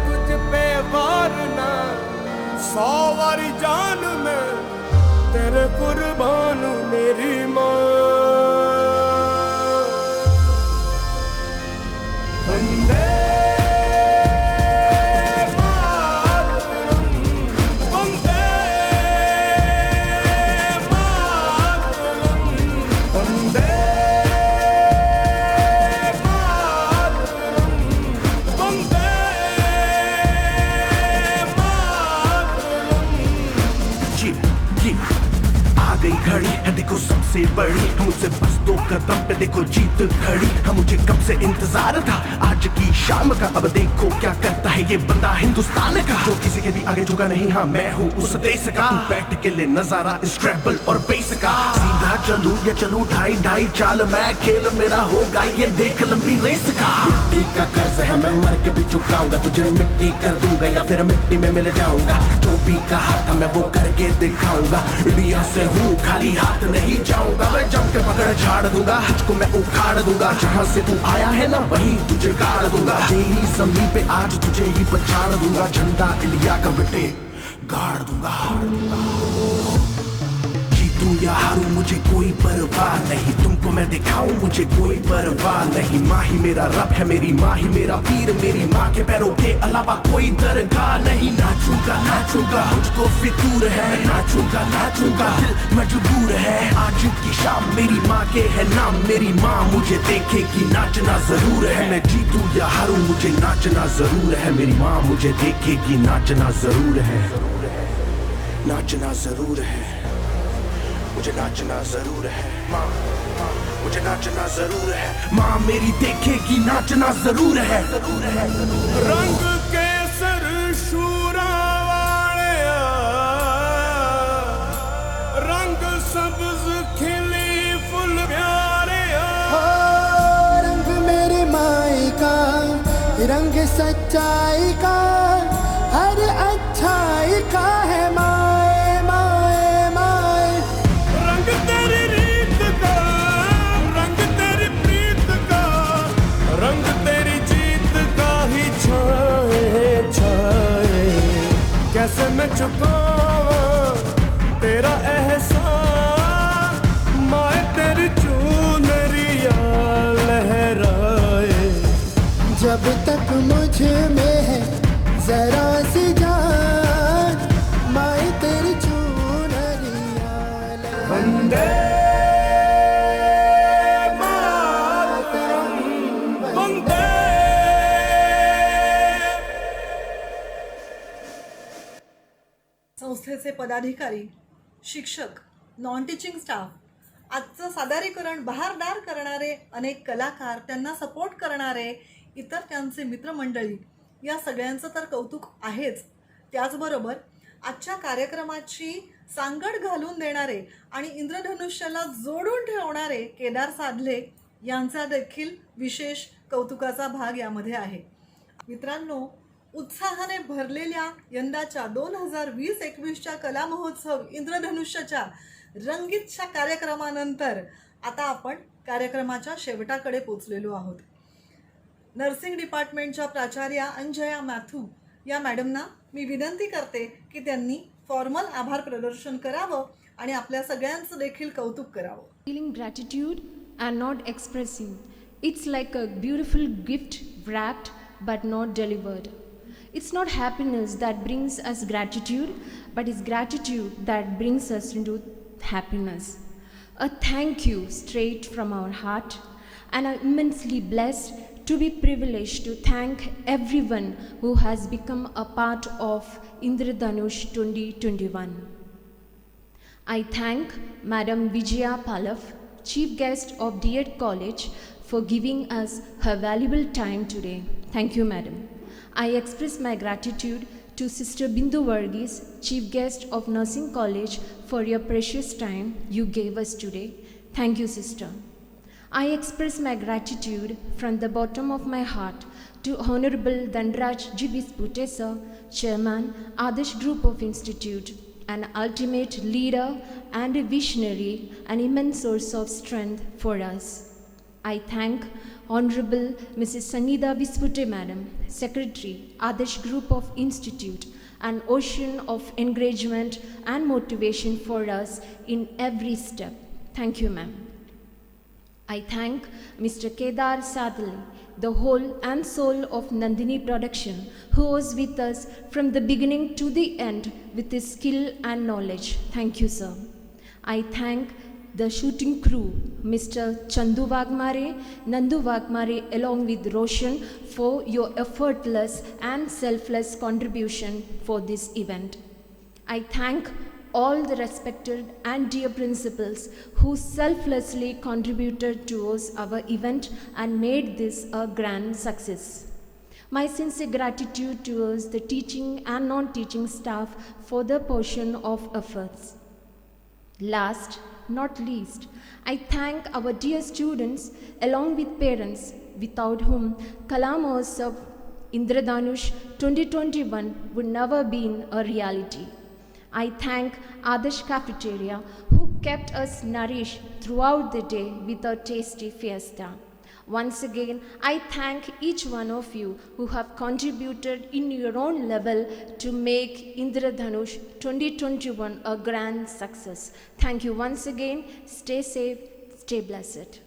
Speaker 15: तुझ पे वारना 100 वारी जान में, तेरे कुर्बान मेरी माँ. वंदे
Speaker 1: घड़ी है देखो सबसे बड़ी, मुझसे बस 2 कदम पे देखो जीत खड़ी है. मुझे कब से इंतजार था आज की शाम का, अब देखो क्या करता है ये बंदा हिंदुस्तान का, जो किसी के भी आगे झुका नहीं. हाँ मैं हूँ उस देश का, बैठ के ले नजारा इस ट्रैवल और बेस का. सीधा चलूं या चलूं ढाई ढाई चाल, मैं खेल मेरा होगा ये देख लंबी रेस का. मिट्टी का कर्ज है मैं मर के भी चुकाऊंगा, तुझे मिट्टी कर दूंगा या फिर मिट्टी में मिल जाऊंगा. जो भी कहा था मैं वो करके दिखाऊंगा. इंडिया से हूँ खाली हाथ नहीं जाऊंगा, मैं जम के पकड़ झाड़ दूंगा, तुझको मैं उखाड़ दूंगा. जहाँ से तू आया है ना वहीं तुझे गाड़ दूंगा. तेरी जमीन पे आज तुझे ही पछाड़ दूंगा, झंडा इंडिया का बेटे गाड़ दूंगा. जीतूं या हारूं मुझे कोई परवाह नहीं, तुमको मैं दिखाऊं मुझे कोई परवाह नहीं. माँ ही मेरा रब है, मेरी माँ ही मेरा पीर, मेरी माँ के पैरों के अलावा कोई दरगाह नहीं. नाचूंगा नाचूंगा मुझको फितूर है, नाचूंगा नाचूंगा दिल मजबूर है. आज की शाम मेरी माँ के है नाम, मेरी माँ मुझे देखेगी नाचना जरूर है. मैं जीतूं या हारूं मुझे नाचना जरूर है, मेरी माँ मुझे देखेगी नाचना जरूर है. नाचना जरूर है, मुझे नाचना जरूर है. माँ मुझे नाचना जरूर है, माँ मेरी देखेगी नाचना जरूर है.
Speaker 15: रंग केसर शूरा वालिया, रंग सब्ज खिली फुल प्यारिया.
Speaker 2: रंग मेरी माई का, रंग सच्चाई का, हर अच्छाई
Speaker 1: चुकावा तेरा एहसान, माए तेरी चुनरिया लहराए।
Speaker 2: जब तक मुझ में है जरा सी जान, माए तेरी चुनरिया
Speaker 1: वंदे
Speaker 5: संस्थेचे पदाधिकारी, शिक्षक, नॉन टीचिंग स्टाफ, आजचं सादरीकरण बहारदार करणारे अनेक कलाकार, त्यांना सपोर्ट करणारे इतर त्यांचे मित्रमंडळी, या सगळ्यांचं तर कौतुक आहेच. त्याचबरोबर आजच्या कार्यक्रमाची सांगड घालून देणारे आणि इंद्रधनुष्याला जोडून ठेवणारे केदार साधले यांचा देखील विशेष कौतुकाचा भाग यामध्ये आहे. मित्रांनो, उत्साहाने भरलेल्या यंदाच्या 2020-21च्या कला महोत्सव इंद्रधनुष्याच्या रंगीतच्या कार्यक्रमानंतर आता आपण कार्यक्रमाच्या शेवटाकडे पोचलेलो आहोत. नर्सिंग डिपार्टमेंटच्या प्राचार्या अंजया मॅथू या मॅडमना मी विनंती करते की त्यांनी फॉर्मल आभार प्रदर्शन करावं आणि आपल्या सगळ्यांचं देखील कौतुक करावं.
Speaker 4: Feeling gratitude and not expressing. It's like a beautiful gift wrapped but not delivered. It's not happiness that brings us gratitude, but it's gratitude that brings us into happiness. A thank you straight from our heart, and I'm immensely blessed to be privileged to thank everyone who has become a part of Indradhanush 2021. I thank Madam Vijaya Palav, Chief Guest of D.Ed College, for giving us her valuable time today. Thank you, Madam. I express my gratitude to Sister Bindu Varghese, Chief Guest of Nursing College, for your precious time you gave us today. Thank you, Sister. I express my gratitude from the bottom of my heart to Honorable Dhanraj G. Vispute Sir, Chairman, Adarsh Group of Institute, an ultimate leader and a visionary, an immense source of strength for us. I thank Honorable Mrs. Sanida Vispute Madam, Secretary, Adarsh Group of Institute, an ocean of encouragement and motivation for us in every step. Thank you, ma'am. I thank Mr. Kedar Sadli, the whole and soul of Nandini Production, who was with us from the beginning to the end with his skill and knowledge. Thank you, sir. I thank the shooting crew, Mr. Chandu Wagmare, Nandu Wagmare, along with Roshan, for your effortless and selfless contribution for this event. I thank all the respected and dear principals who selflessly contributed towards our event and made this a grand success. My sincere gratitude towards the teaching and non-teaching staff for their portion of efforts. Last not least, I thank our dear students along with parents without whom Kala Mahotsav Indradhanush 2021 would never been a reality. I thank Adarsh Cafeteria who kept us nourished throughout the day with a tasty fiesta. Once again, I thank each one of you who have contributed in your own level to make Indradhanush 2021 a grand success. Thank you once again. Stay safe, stay blessed.